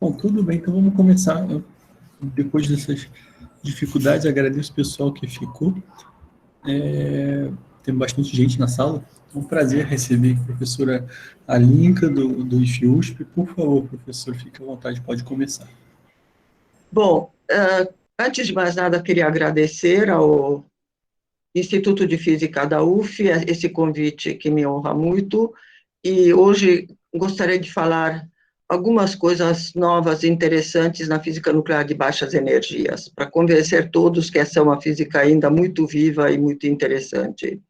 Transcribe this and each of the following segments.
Bom, tudo bem, então vamos começar. Depois dessas dificuldades, agradeço o pessoal que ficou. Tem bastante gente na sala. É um prazer receber a professora Alinka, do IFUSP. Por favor, professor, fique à vontade, pode começar. Bom, antes de mais nada, queria agradecer ao Instituto de Física da UF esse convite que me honra muito, e hoje gostaria de falar algumas coisas novas e interessantes na física nuclear de baixas energias, para convencer todos que essa é uma física ainda muito viva e muito interessante.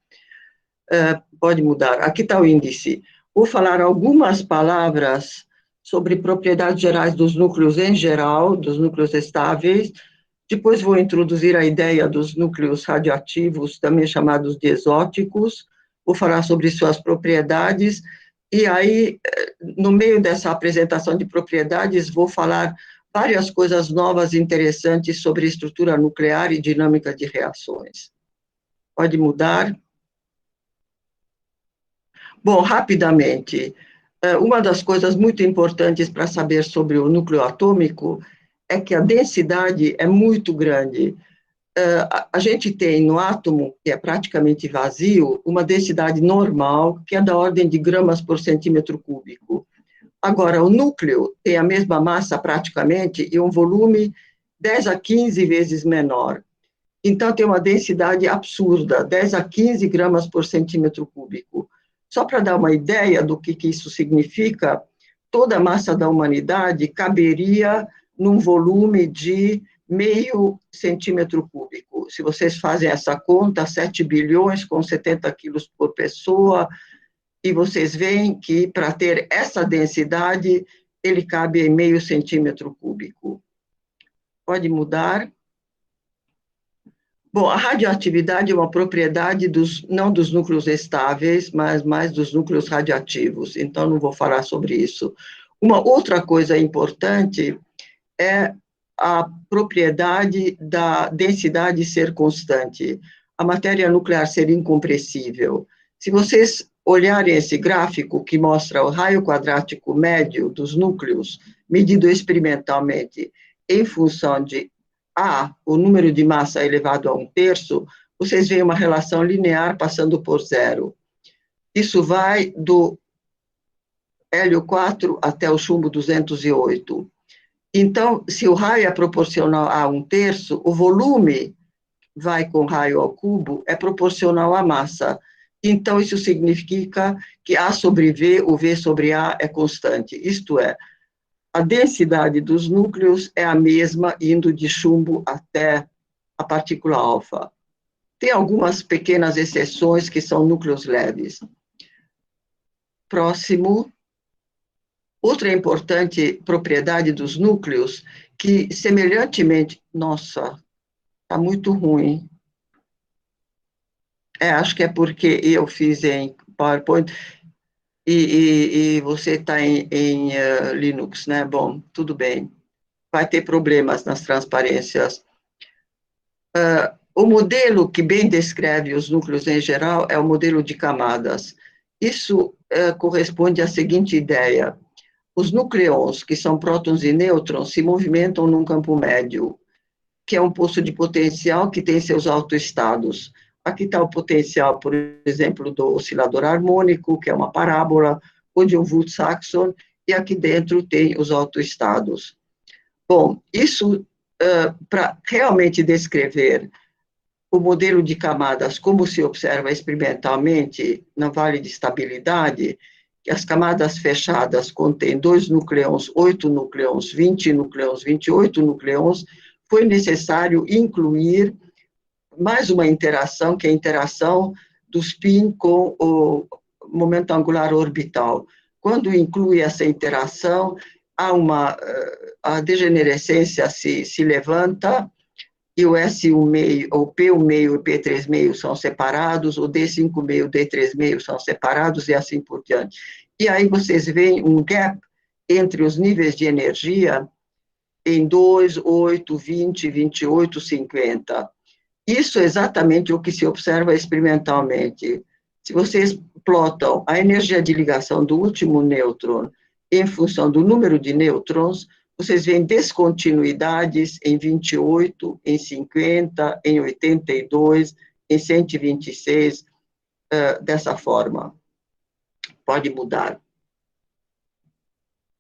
Pode mudar. Aqui está o índice. Vou falar algumas palavras sobre propriedades gerais dos núcleos em geral, dos núcleos estáveis. Depois vou introduzir a ideia dos núcleos radioativos, também chamados de exóticos. Vou falar sobre suas propriedades. E aí, no meio dessa apresentação de propriedades, vou falar várias coisas novas e interessantes sobre estrutura nuclear e dinâmica de reações. Pode mudar. Bom, rapidamente, uma das coisas muito importantes para saber sobre o núcleo atômico é que a densidade é muito grande. A gente tem no átomo, que é praticamente vazio, uma densidade normal, que é da ordem de gramas por centímetro cúbico. Agora, o núcleo tem a mesma massa praticamente e um volume 10 a 15 vezes menor. Então, tem uma densidade absurda, 10 a 15 gramas por centímetro cúbico. Só para dar uma ideia do que isso significa, toda a massa da humanidade caberia num volume de meio centímetro cúbico. Se vocês fazem essa conta, 7 bilhões com 70 quilos por pessoa, e vocês veem que para ter essa densidade, ele cabe em meio centímetro cúbico. Pode mudar. Bom, a radioatividade é uma propriedade não dos núcleos estáveis, mas mais dos núcleos radioativos, então não vou falar sobre isso. Uma outra coisa importante é a propriedade da densidade ser constante, a matéria nuclear ser incompressível. Se vocês olharem esse gráfico que mostra o raio quadrático médio dos núcleos, medido experimentalmente em função de o número de massa elevado a 1/3, vocês veem uma relação linear passando por zero. Isso vai do hélio 4 até o chumbo 208. Então, se o raio é proporcional a 1/3, o volume vai com raio ao cubo é proporcional à massa. Então, isso significa que A sobre V, o V sobre A é constante. Isto é, a densidade dos núcleos é a mesma, indo de chumbo até a partícula alfa. Tem algumas pequenas exceções que são núcleos leves. Próximo. Outra importante propriedade dos núcleos, que semelhantemente... Nossa, está muito ruim. Acho que é porque eu fiz em PowerPoint e você está em Linux, né? Bom, tudo bem. Vai ter problemas nas transparências. O modelo que bem descreve os núcleos em geral é o modelo de camadas. Isso corresponde à seguinte ideia. Os núcleons, que são prótons e nêutrons, se movimentam num campo médio, que é um poço de potencial que tem seus autoestados. Aqui está o potencial, por exemplo, do oscilador harmônico, que é uma parábola, ou de um Wulff-Saxon, e aqui dentro tem os autoestados. Bom, isso, para realmente descrever o modelo de camadas, como se observa experimentalmente no vale de estabilidade, que as camadas fechadas contêm 2 núcleons, 8 núcleons, 20 núcleons, 28 núcleons, foi necessário incluir mais uma interação, que é a interação do spin com o momento angular orbital. Quando inclui essa interação, a degenerescência se levanta, e o S1,5, o P1,5 e o P3,5 são separados, o D5,5 e o D3,5 são separados, e assim por diante. E aí vocês veem um gap entre os níveis de energia em 2, 8, 20, 28, 50. Isso é exatamente o que se observa experimentalmente. Se vocês plotam a energia de ligação do último nêutron em função do número de nêutrons, vocês veem descontinuidades em 28, em 50, em 82, em 126, dessa forma. Pode mudar.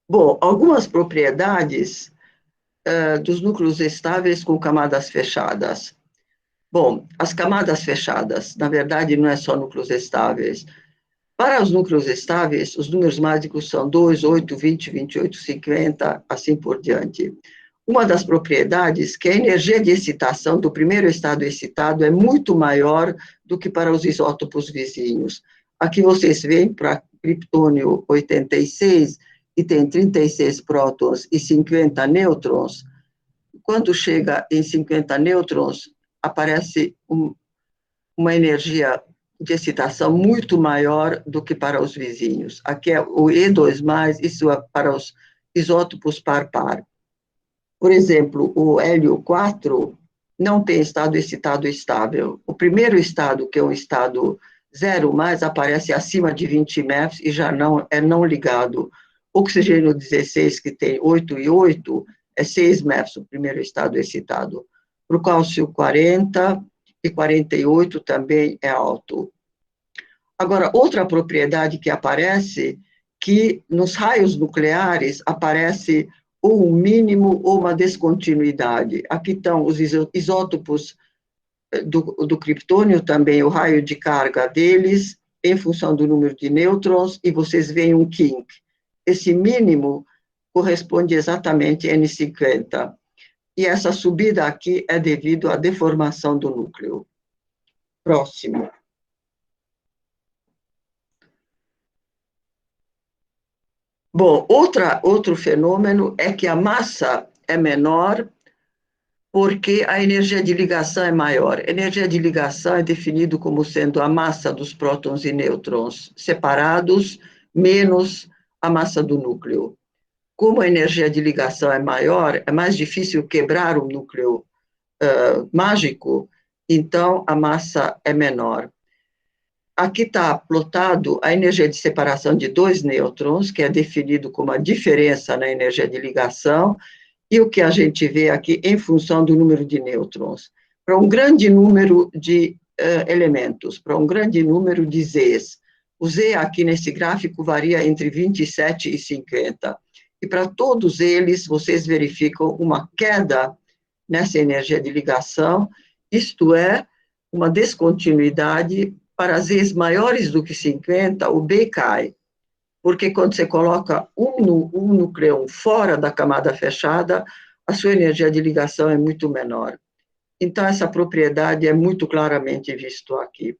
Bom, algumas propriedades dos núcleos estáveis com camadas fechadas. Bom, as camadas fechadas, na verdade, não é só núcleos estáveis. Para os núcleos estáveis, os números mágicos são 2, 8, 20, 28, 50, assim por diante. Uma das propriedades é que a energia de excitação do primeiro estado excitado é muito maior do que para os isótopos vizinhos. Aqui vocês veem para criptônio 86, e tem 36 prótons e 50 nêutrons. Quando chega em 50 nêutrons, aparece uma energia de excitação muito maior do que para os vizinhos. Aqui é o E2+, isso é para os isótopos par-par. Por exemplo, o hélio 4 não tem estado excitado estável. O primeiro estado, que é um estado 0+, aparece acima de 20 MeV e já não ligado. Oxigênio 16, que tem 8 e 8, é 6 MeV, o primeiro estado excitado. Para o cálcio 40 e 48 também é alto. Agora, outra propriedade que aparece, que nos raios nucleares aparece ou um mínimo ou uma descontinuidade. Aqui estão os isótopos do criptônio, também o raio de carga deles, em função do número de nêutrons, e vocês veem um kink. Esse mínimo corresponde exatamente a N50. E essa subida aqui é devido à deformação do núcleo. Próximo. Bom, outro fenômeno é que a massa é menor porque a energia de ligação é maior. A energia de ligação é definido como sendo a massa dos prótons e nêutrons separados menos a massa do núcleo. Como a energia de ligação é maior, é mais difícil quebrar o núcleo mágico, então a massa é menor. Aqui está plotado a energia de separação de dois nêutrons, que é definido como a diferença na energia de ligação, e o que a gente vê aqui em função do número de nêutrons. Para um grande número de elementos, para um grande número de Zs. O Z aqui nesse gráfico varia entre 27 e 50. E para todos eles, vocês verificam uma queda nessa energia de ligação, isto é, uma descontinuidade para Zs maiores do que 50, o B cai. Porque quando você coloca um nucleão fora da camada fechada, a sua energia de ligação é muito menor. Então, essa propriedade é muito claramente vista aqui.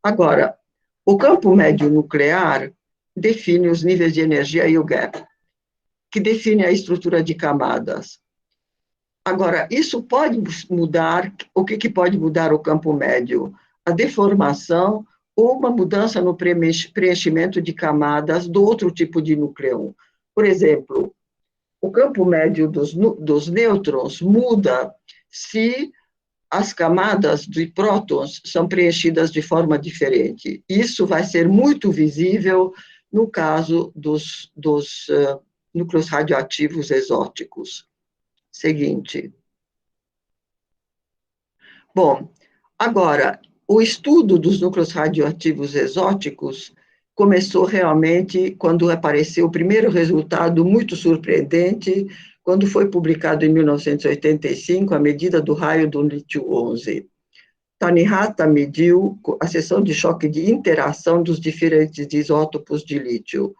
Agora, o campo médio nuclear define os níveis de energia e o gap, que define a estrutura de camadas. Agora, isso pode mudar, o que pode mudar o campo médio? A deformação ou uma mudança no preenchimento de camadas do outro tipo de núcleo. Por exemplo, o campo médio dos nêutrons muda se as camadas de prótons são preenchidas de forma diferente. Isso vai ser muito visível no caso dos núcleos radioativos exóticos. Seguinte. Bom, agora, o estudo dos núcleos radioativos exóticos começou realmente quando apareceu o primeiro resultado muito surpreendente, quando foi publicado em 1985 a medida do raio do lítio-11. Tanihata mediu a seção de choque de interação dos diferentes isótopos de lítio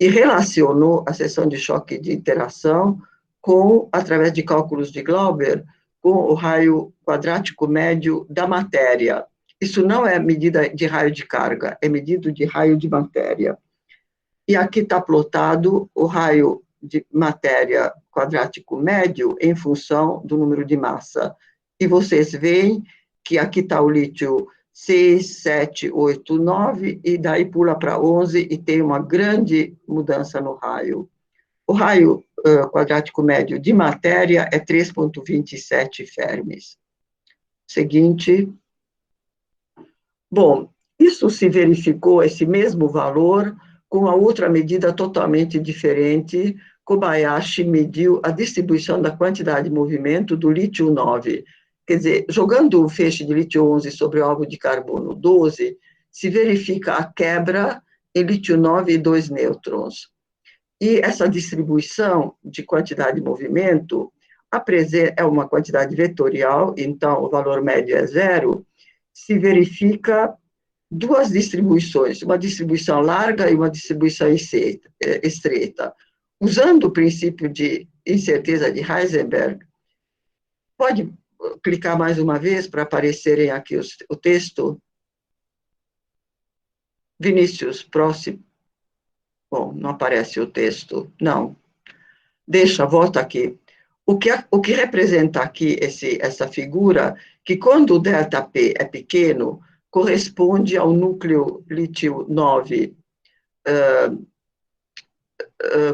e relacionou a seção de choque de interação através de cálculos de Glauber, com o raio quadrático médio da matéria. Isso não é medida de raio de carga, é medida de raio de matéria. E aqui está plotado o raio de matéria quadrático médio em função do número de massa. E vocês veem que aqui está o lítio 6, 7, 8, 9, e daí pula para 11 e tem uma grande mudança no raio. O raio quadrático médio de matéria é 3,27 fermis. Seguinte. Bom, isso se verificou, esse mesmo valor, com a outra medida totalmente diferente, Kobayashi mediu a distribuição da quantidade de movimento do lítio 9. Quer dizer, jogando o feixe de lítio 11 sobre o alvo de carbono 12, se verifica a quebra em lítio 9 e 2 nêutrons. E essa distribuição de quantidade de movimento é uma quantidade vetorial, então o valor médio é zero, se verifica duas distribuições, uma distribuição larga e uma distribuição estreita. Usando o princípio de incerteza de Heisenberg, pode clicar mais uma vez para aparecerem aqui o texto? Vinícius, próximo. Bom, não aparece o texto, não. Volta aqui. O que representa aqui essa figura, que quando o ΔP é pequeno, corresponde ao núcleo lítio 9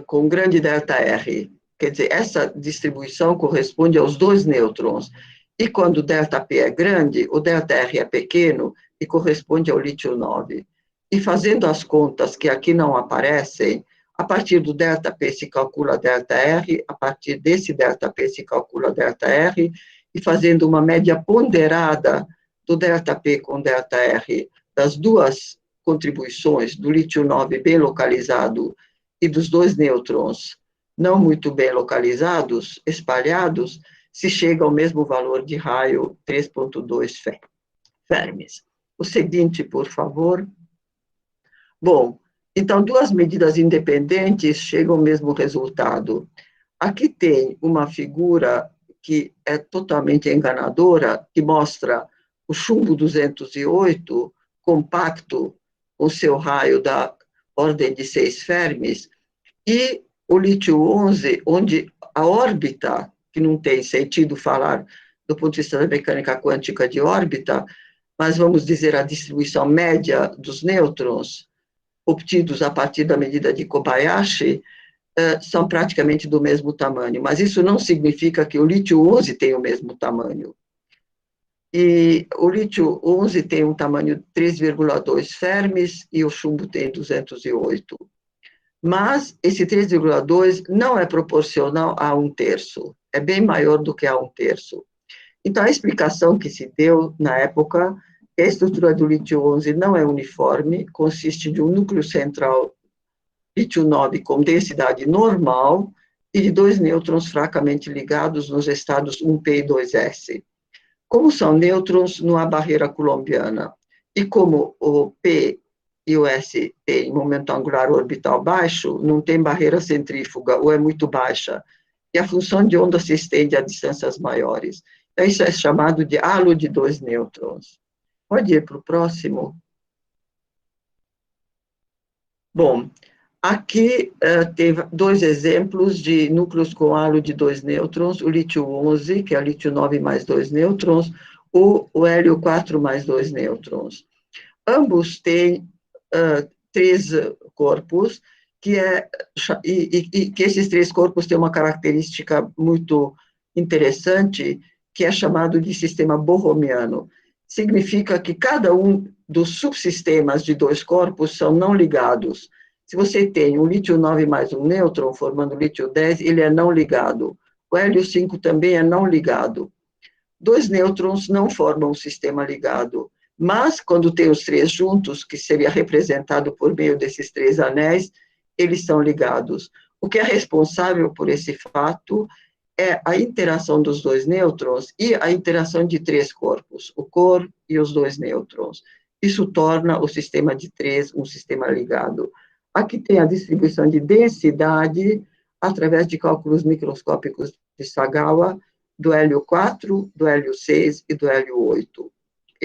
com grande ΔR. Quer dizer, essa distribuição corresponde aos 2 nêutrons. E quando o ΔP é grande, o ΔR é pequeno e corresponde ao lítio 9. E fazendo as contas que aqui não aparecem, a partir do ΔP se calcula ΔR, a partir desse ΔP se calcula ΔR, e fazendo uma média ponderada do ΔP com ΔR, das duas contribuições, do lítio 9 bem localizado e dos 2 nêutrons não muito bem localizados, espalhados, se chega ao mesmo valor de raio 3,2 Fermis. O seguinte, por favor. Bom, então, duas medidas independentes chegam ao mesmo resultado. Aqui tem uma figura que é totalmente enganadora, que mostra o chumbo 208, compacto, com seu raio da ordem de 6 Fermis, e o lítio 11, onde a órbita, que não tem sentido falar do ponto de vista da mecânica quântica de órbita, mas vamos dizer a distribuição média dos nêutrons, obtidos a partir da medida de Kobayashi, são praticamente do mesmo tamanho, mas isso não significa que o lítio 11 tem o mesmo tamanho. E o lítio 11 tem um tamanho 3,2 Fermis e o chumbo tem 208. Mas esse 3,2 não é proporcional a 1/3, é bem maior do que a 1/3. Então, a explicação que se deu na época é que a estrutura do lítio 11 não é uniforme, consiste de um núcleo central lítio 9 com densidade normal e de 2 nêutrons fracamente ligados nos estados 1p e 2s. Como são nêutrons, não há barreira coulombiana. E como o P e o S têm momento angular orbital baixo, não tem barreira centrífuga, ou é muito baixa. E a função de onda se estende a distâncias maiores. Então, isso é chamado de halo de 2 nêutrons. Pode ir para o próximo. Bom, aqui tem 2 exemplos de núcleos com halo de 2 nêutrons, o lítio 11, que é o lítio 9 mais 2 nêutrons, ou o hélio 4 mais 2 nêutrons. Ambos têm 3 corpos, que esses 3 corpos têm uma característica muito interessante, que é chamado de sistema borromiano. Significa que cada um dos subsistemas de 2 corpos são não ligados. Se você tem um lítio 9 mais um nêutron, formando lítio 10, ele é não ligado. O hélio 5 também é não ligado. 2 nêutrons não formam um sistema ligado. Mas, quando tem os 3 juntos, que seria representado por meio desses 3 anéis, eles são ligados. O que é responsável por esse fato é a interação dos 2 nêutrons e a interação de 3 corpos, o corpo e os 2 nêutrons. Isso torna o sistema de 3 um sistema ligado. Aqui tem a distribuição de densidade, através de cálculos microscópicos de Sagawa, do hélio 4, do hélio 6 e do hélio 8.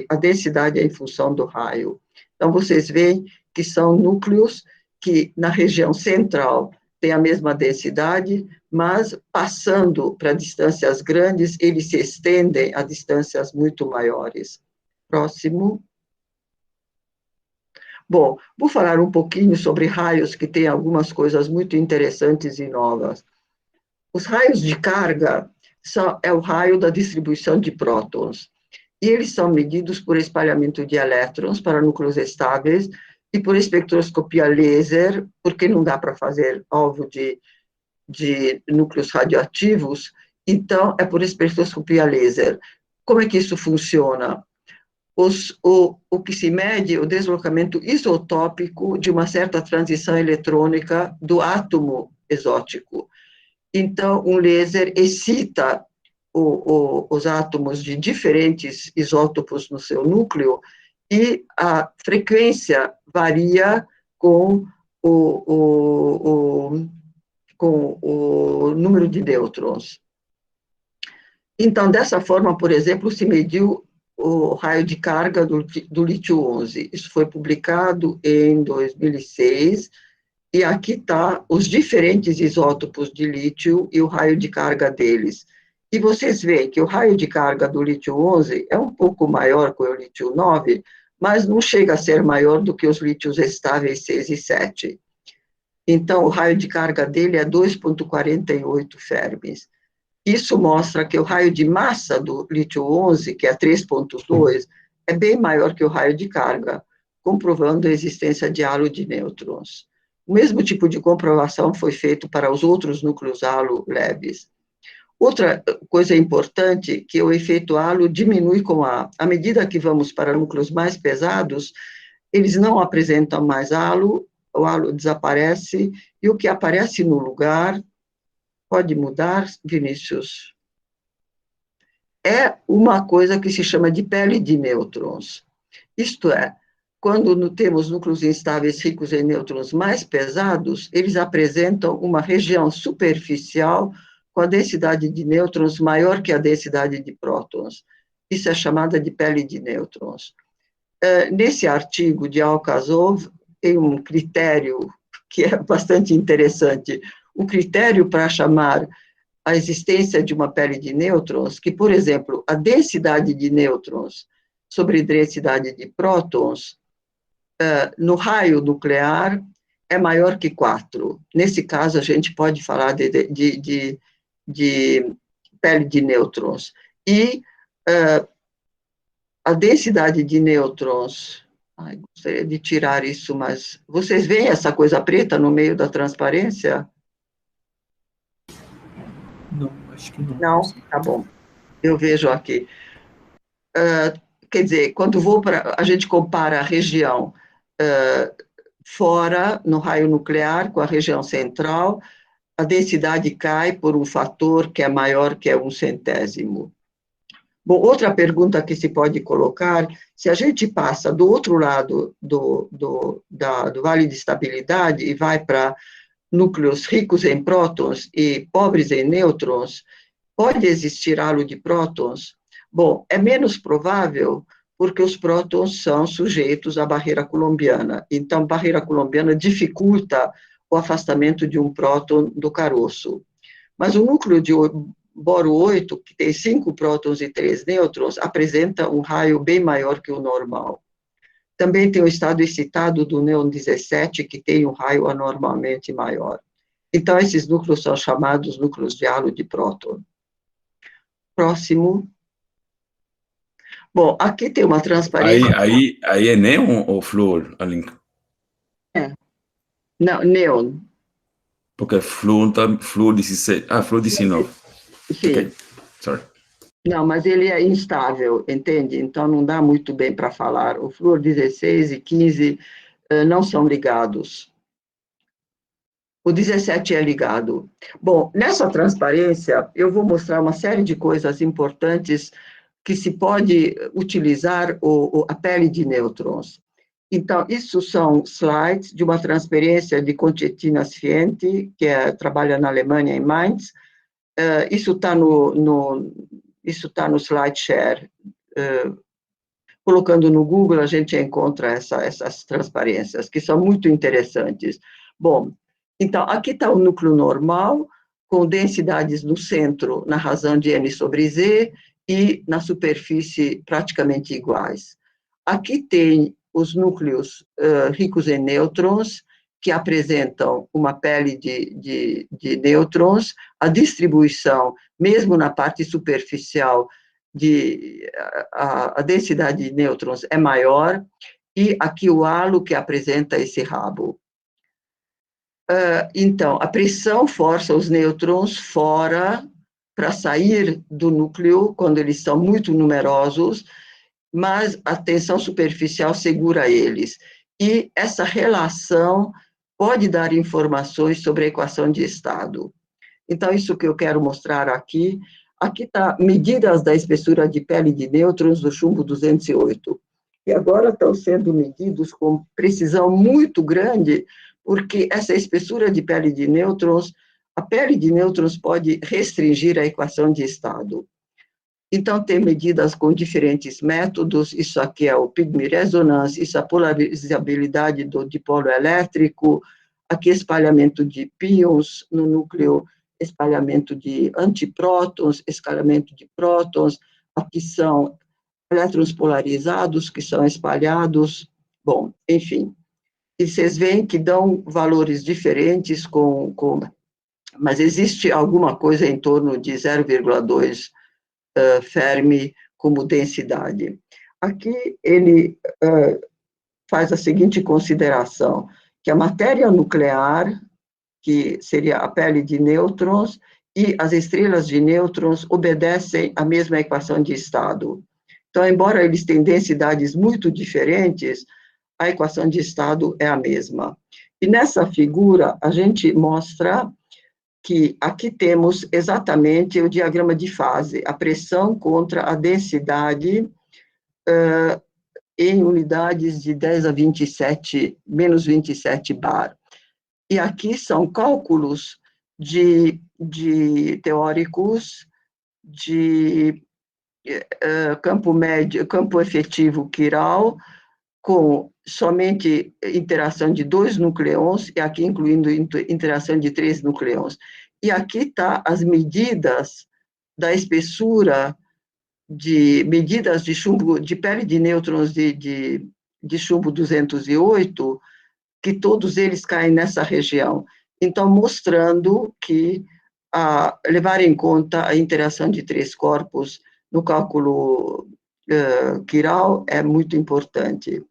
A densidade é em função do raio. Então, vocês veem que são núcleos que, na região central, têm a mesma densidade, mas, passando para distâncias grandes, eles se estendem a distâncias muito maiores. Próximo. Bom, vou falar um pouquinho sobre raios, que tem algumas coisas muito interessantes e novas. Os raios de carga é o raio da distribuição de prótons. E eles são medidos por espalhamento de elétrons para núcleos estáveis e por espectroscopia laser, porque não dá para fazer alvo de de núcleos radioativos, então é por espectroscopia laser. Como é que isso funciona? O que se mede é o deslocamento isotópico de uma certa transição eletrônica do átomo exótico. Então, um laser excita os átomos de diferentes isótopos no seu núcleo e a frequência varia com com o número de nêutrons. Então, dessa forma, por exemplo, se mediu o raio de carga do lítio-11. Isso foi publicado em 2006, e aqui está os diferentes isótopos de lítio e o raio de carga deles. E vocês veem que o raio de carga do lítio-11 é um pouco maior que o lítio-9, mas não chega a ser maior do que os lítios estáveis 6 e 7. Então, o raio de carga dele é 2,48 fermis. Isso mostra que o raio de massa do lítio-11, que é 3,2, é bem maior que o raio de carga, comprovando a existência de halo de nêutrons. O mesmo tipo de comprovação foi feito para os outros núcleos halo leves. Outra coisa importante, que o efeito halo diminui à medida que vamos para núcleos mais pesados, eles não apresentam mais halo, o halo desaparece, e o que aparece no lugar pode mudar, Vinícius? É uma coisa que se chama de pele de nêutrons. Isto é, quando temos núcleos instáveis ricos em nêutrons mais pesados, eles apresentam uma região superficial com a densidade de nêutrons maior que a densidade de prótons. Isso é chamada de pele de nêutrons. Nesse artigo de Alkazov, tem um critério que é bastante interessante. O critério para chamar a existência de uma pele de nêutrons, que, por exemplo, a densidade de nêutrons sobre densidade de prótons, no raio nuclear, é maior que 4. Nesse caso, a gente pode falar de pele de nêutrons. E a densidade de nêutrons, gostaria de tirar isso, mas vocês veem essa coisa preta no meio da transparência? Não, acho que não. Não? Tá bom. Eu vejo aqui. Quer dizer, quando a gente compara a região fora, no raio nuclear, com a região central, a densidade cai por um fator que é maior que 1/100º. Bom, outra pergunta que se pode colocar, se a gente passa do outro lado do vale de estabilidade e vai para núcleos ricos em prótons e pobres em nêutrons, pode existir halo de prótons? Bom, é menos provável porque os prótons são sujeitos à barreira coulombiana. Então, a barreira coulombiana dificulta o afastamento de um próton do caroço. Mas o núcleo de boro 8, que tem 5 prótons e 3 nêutrons, apresenta um raio bem maior que o normal. Também tem o estado excitado do nêon 17, que tem um raio anormalmente maior. Então, esses núcleos são chamados núcleos de halo de próton. Próximo. Bom, aqui tem uma transparência. Aí é neon ou flúor, Aline? Não, nêon. Porque flúor 16. Flúor 19. Sim. Ok, sorry. Não, mas ele é instável, entende? Então não dá muito bem para falar. O flúor 16 e 15 não são ligados. O 17 é ligado. Bom, nessa transparência, eu vou mostrar uma série de coisas importantes que se pode utilizar a pele de nêutrons. Então, isso são slides de uma transferência de Concetina Scienti, que trabalha na Alemanha, em Mainz. Isso está no SlideShare. Colocando no Google, a gente encontra essas transparências, que são muito interessantes. Bom, então, aqui está o núcleo normal, com densidades no centro, na razão de n sobre z, e na superfície praticamente iguais. Aqui tem os núcleos ricos em nêutrons, que apresentam uma pele de nêutrons, a distribuição, mesmo na parte superficial, a densidade de nêutrons é maior, e aqui o halo que apresenta esse rabo. Então, a pressão força os nêutrons fora para sair do núcleo quando eles são muito numerosos, mas a tensão superficial segura eles. E essa relação pode dar informações sobre a equação de estado. Então, isso que eu quero mostrar aqui. Aqui está medidas da espessura de pele de nêutrons do chumbo 208. E agora estão sendo medidos com precisão muito grande, porque essa espessura de pele de nêutrons, a pele de nêutrons pode restringir a equação de estado. Então, tem medidas com diferentes métodos, isso aqui é o pigment resonance, isso é a polarizabilidade do dipolo elétrico, aqui espalhamento de pions no núcleo, espalhamento de antiprótons, espalhamento de prótons, aqui são elétrons polarizados que são espalhados, bom, enfim. E vocês veem que dão valores diferentes, mas existe alguma coisa em torno de 0,2 Fermi como densidade. Aqui ele faz a seguinte consideração, que a matéria nuclear, que seria a pele de nêutrons, e as estrelas de nêutrons obedecem à mesma equação de estado. Então, embora eles tenham densidades muito diferentes, a equação de estado é a mesma. E nessa figura, a gente mostra que aqui temos exatamente o diagrama de fase, a pressão contra a densidade em unidades de 10 a 27, menos 27 bar. E aqui são cálculos de teóricos de campo médio, campo efetivo quiral, com somente interação de 2 nucleons, e aqui incluindo interação de 3 nucleons. E aqui está as medidas da espessura, medidas de chumbo, de pele de nêutrons de chumbo 208, que todos eles caem nessa região. Então, mostrando que levar em conta a interação de 3 corpos no cálculo quiral é muito importante.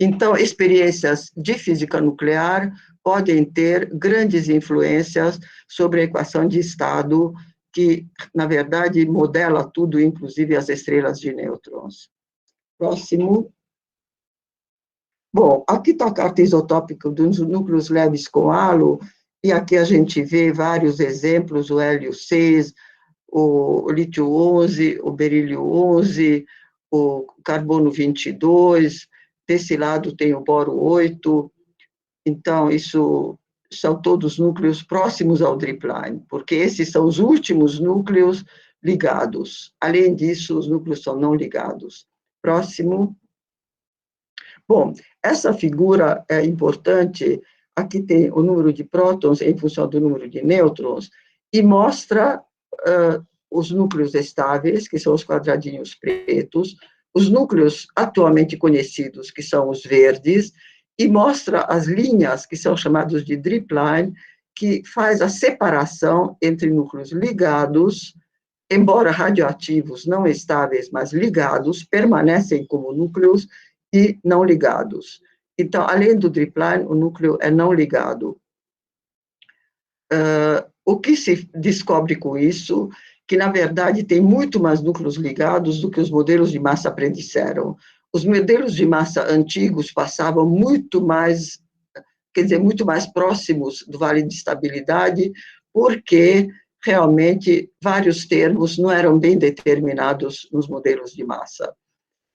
Então, experiências de física nuclear podem ter grandes influências sobre a equação de estado, que, na verdade, modela tudo, inclusive as estrelas de nêutrons. Próximo. Bom, aqui está a carta isotópica dos núcleos leves com halo, e aqui a gente vê vários exemplos, o hélio 6, o lítio 11, o berílio 11, o carbono 22, desse lado tem o boro 8, então isso são todos núcleos próximos ao dripline, porque esses são os últimos núcleos ligados. Além disso, os núcleos são não ligados. Próximo. Bom, essa figura é importante, aqui tem o número de prótons em função do número de nêutrons, e mostra os núcleos estáveis, que são os quadradinhos pretos, os núcleos atualmente conhecidos, que são os verdes, e mostra as linhas, que são chamados de dripline, que faz a separação entre núcleos ligados, embora radioativos, não estáveis, mas ligados, permanecem como núcleos, e não ligados. Então, além do dripline, o núcleo é não ligado. O que se descobre com isso? Que, na verdade, tem muito mais núcleos ligados do que os modelos de massa predisseram. Os modelos de massa antigos passavam muito mais, quer dizer, muito mais próximos do vale de estabilidade, porque realmente vários termos não eram bem determinados nos modelos de massa.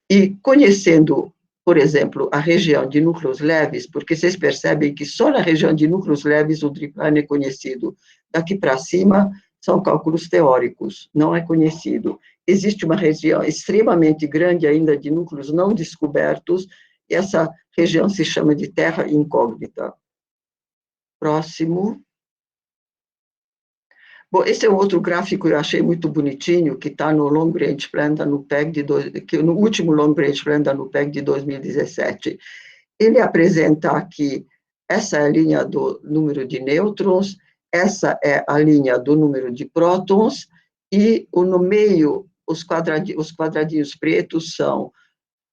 E conhecendo, por exemplo, a região de núcleos leves, porque vocês percebem que só na região de núcleos leves o dripline é conhecido. Daqui para cima são cálculos teóricos, não é conhecido. Existe uma região extremamente grande ainda de núcleos não descobertos, e essa região se chama de terra incógnita. Próximo. Bom, esse é um outro gráfico que eu achei muito bonitinho, que está no Long Range Plan da NUPEG, no último Long Range Plan da NUPEG de 2017. Ele apresenta aqui, essa é a linha do número de nêutrons, essa é a linha do número de prótons, e no meio, os quadradinhos pretos são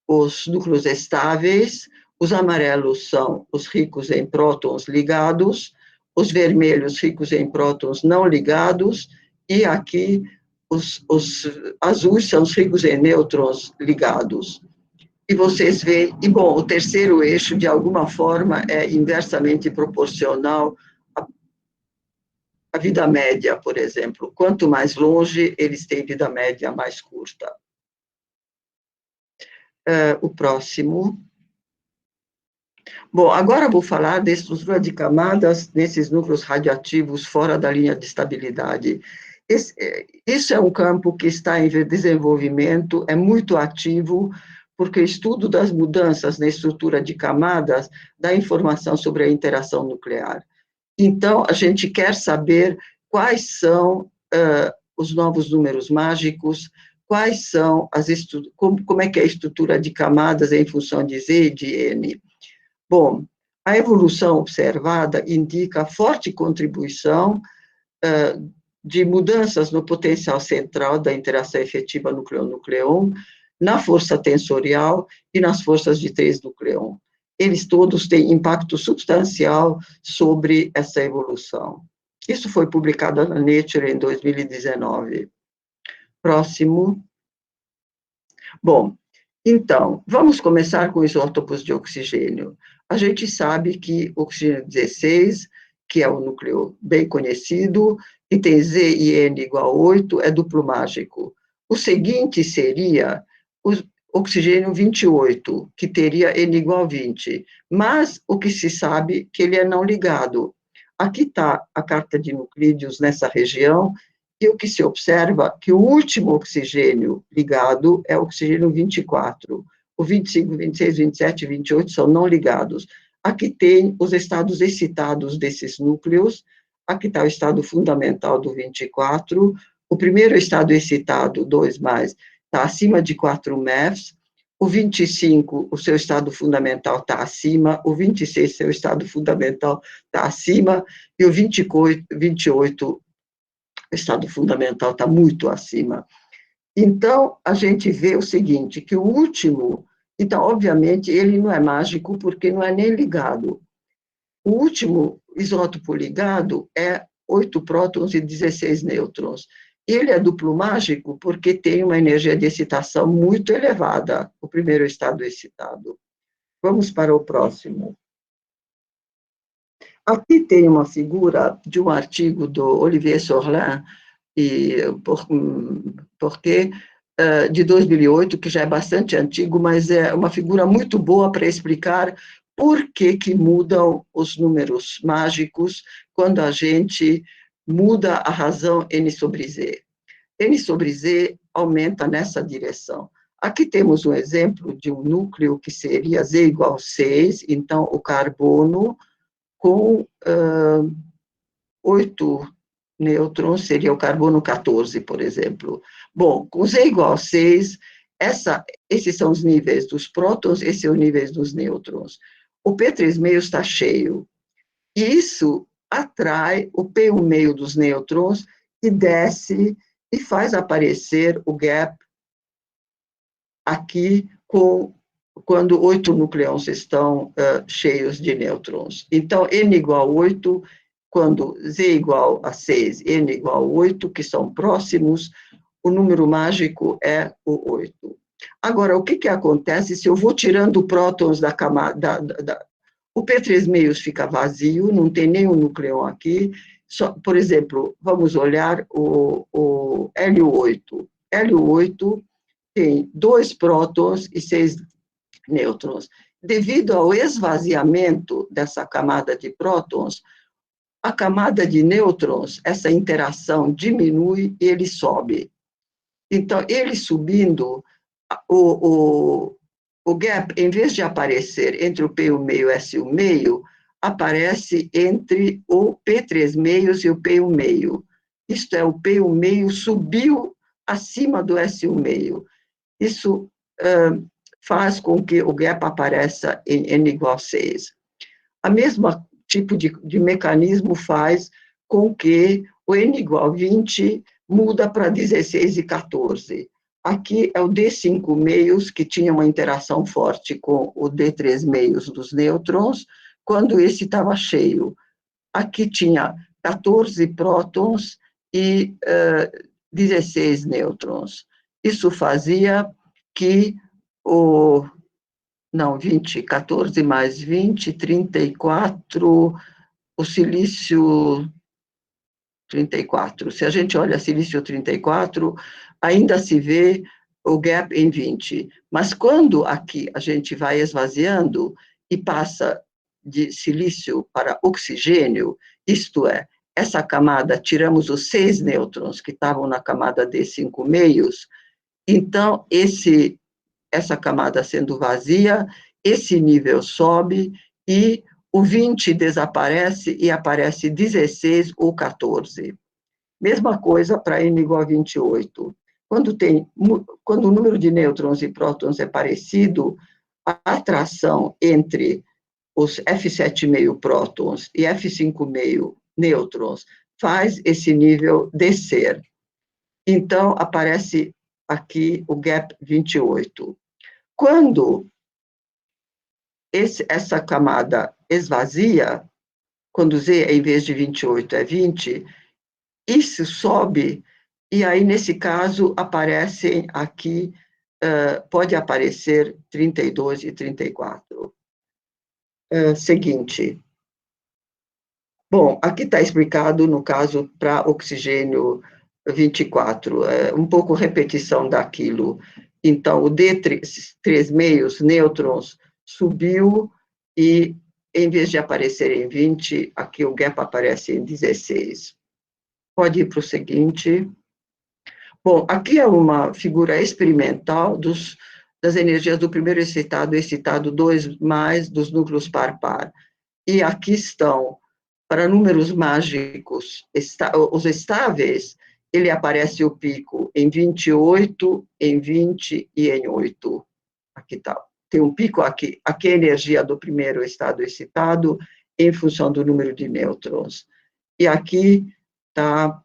os núcleos estáveis, Os amarelos são os ricos em prótons ligados, os vermelhos ricos em prótons não ligados, e aqui os azuis são os ricos em nêutrons ligados. E vocês veem, e bom, o terceiro eixo, de alguma forma, é inversamente proporcional à vida média, por exemplo. Quanto mais longe, eles têm vida média mais curta. O próximo. Bom, agora vou falar da estrutura de camadas nesses núcleos radioativos fora da linha de estabilidade. Isso é um campo que está em desenvolvimento, é muito ativo, porque o estudo das mudanças na estrutura de camadas dá informação sobre a interação nuclear. Então, a gente quer saber quais são os novos números mágicos, quais são como é que é a estrutura de camadas em função de Z e de N. Bom, a evolução observada indica forte contribuição de mudanças no potencial central da interação efetiva núcleo-nucleon, na força tensorial e nas forças de 3-nucleon. Eles todos têm impacto substancial sobre essa evolução. Isso foi publicado na Nature em 2019. Próximo. Bom, então, vamos começar com isótopos de oxigênio. A gente sabe que oxigênio 16, que é um núcleo bem conhecido, e tem Z e N igual a 8, é duplo mágico. O seguinte seria o oxigênio 28, que teria N igual a 20, mas o que se sabe que ele é não ligado. Aqui está a carta de nuclídeos nessa região, e o que se observa que o último oxigênio ligado é o oxigênio 24. O 25, 26, 27 e 28 são não ligados. Aqui tem os estados excitados desses núcleos. Aqui está o estado fundamental do 24. O primeiro estado excitado, 2+, está acima de 4 MeVs. O 25, o seu estado fundamental está acima. O 26, seu estado fundamental está acima. E o 28, o estado fundamental está muito acima. Então, a gente vê o seguinte, que o último, então, obviamente, ele não é mágico porque não é nem ligado. O último isótopo ligado é 8 prótons e 16 nêutrons. Ele é duplo mágico porque tem uma energia de excitação muito elevada, o primeiro estado excitado. Vamos para o próximo. Aqui tem uma figura de um artigo do Olivier Sorlin, de 2008, que já é bastante antigo, mas é uma figura muito boa para explicar por que mudam os números mágicos quando a gente muda a razão N sobre Z. N sobre Z aumenta nessa direção. Aqui temos um exemplo de um núcleo que seria Z igual a 6, então o carbono com 8 nêutrons seria o carbono 14, por exemplo. Bom, com Z igual a 6, esses são os níveis dos prótons, esses são os níveis dos nêutrons. O P3,5 está cheio. E isso atrai o P1,5 dos nêutrons e desce e faz aparecer o gap aqui quando 8 nucleons estão cheios de nêutrons. Então, N igual a 8, quando Z igual a 6, N igual a 8, que são próximos, o número mágico é o 8. Agora, o que acontece se eu vou tirando prótons da camada... O P3,5 fica vazio, não tem nenhum núcleo aqui. Por exemplo, vamos olhar o L8. L8 tem 2 prótons e 6 nêutrons. Devido ao esvaziamento dessa camada de prótons, a camada de nêutrons, essa interação diminui e ele sobe. Então, ele subindo, o gap, em vez de aparecer entre o P1,5 e o S1,5, aparece entre o P3,5 e o P1,5. Isto é, o P1,5 subiu acima do S1,5. Isso faz com que o gap apareça em N igual a 6. A mesma tipo de mecanismo faz com que o N igual a 20 muda para 16 e 14. aqui é o D5 meios, que tinha uma interação forte com o D3 meios dos nêutrons, quando esse estava cheio. Aqui tinha 14 prótons e 16 nêutrons. Isso fazia que 14 mais 20, 34, o silício 34. Se a gente olha silício 34, ainda se vê o gap em 20. Mas quando aqui a gente vai esvaziando e passa de silício para oxigênio, isto é, essa camada, tiramos os 6 nêutrons que estavam na camada D5 meios, então essa camada sendo vazia, esse nível sobe e o 20 desaparece e aparece 16 ou 14. Mesma coisa para n igual a 28. Quando o número de nêutrons e prótons é parecido, a atração entre os F7,5 prótons e F5,5 nêutrons faz esse nível descer. Então, aparece aqui o gap 28. Quando essa camada esvazia, quando Z em vez de 28 é 20, isso sobe, e aí, nesse caso, aparecem aqui, pode aparecer 32 e 34. Seguinte. Bom, aqui está explicado, no caso, para oxigênio 24, um pouco repetição daquilo. Então, o D3 meios, nêutrons, subiu e, em vez de aparecer em 20, aqui o gap aparece em 16. Pode ir para o seguinte. Bom, aqui é uma figura experimental das energias do primeiro excitado 2 mais dos núcleos par-par. E aqui estão, para números mágicos, os estáveis, ele aparece o pico em 28, em 20 e em 8. Aqui está. Tem um pico aqui. Aqui é a energia do primeiro estado excitado em função do número de nêutrons. E aqui está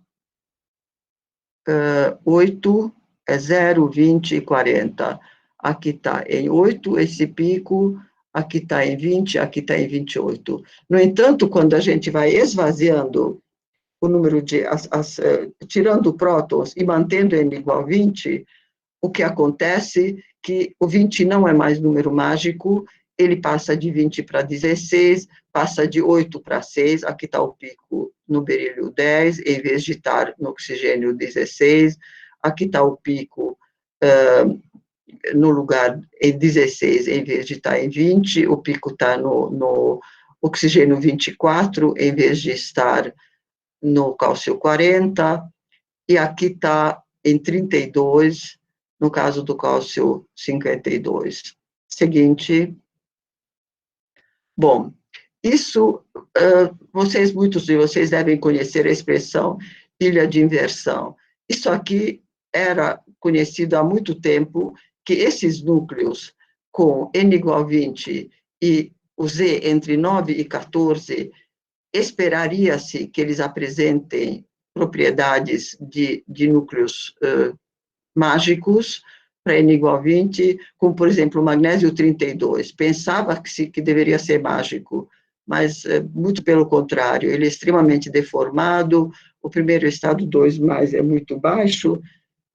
8, 0, 20 e 40. Aqui está em 8 esse pico, aqui está em 20, aqui está em 28. No entanto, quando a gente vai esvaziando o número de, tirando prótons e mantendo n igual a 20, o que acontece é que o 20 não é mais número mágico, ele passa de 20 para 16, passa de 8 para 6, aqui está o pico no berílio 10, em vez de estar no oxigênio 16, aqui está o pico no lugar em 16, em vez de estar em 20, o pico está no oxigênio 24, em vez de estar no cálcio 40, e aqui está em 32, no caso do cálcio 52. Seguinte. Bom, isso, muitos de vocês devem conhecer a expressão ilha de inversão. Isso aqui era conhecido há muito tempo, que esses núcleos com n igual a 20 e o Z entre 9 e 14, esperaria-se que eles apresentem propriedades de núcleos mágicos para n igual a 20, como, por exemplo, o magnésio 32. Pensava-se que deveria ser mágico, mas muito pelo contrário, ele é extremamente deformado, o primeiro estado 2 mais é muito baixo,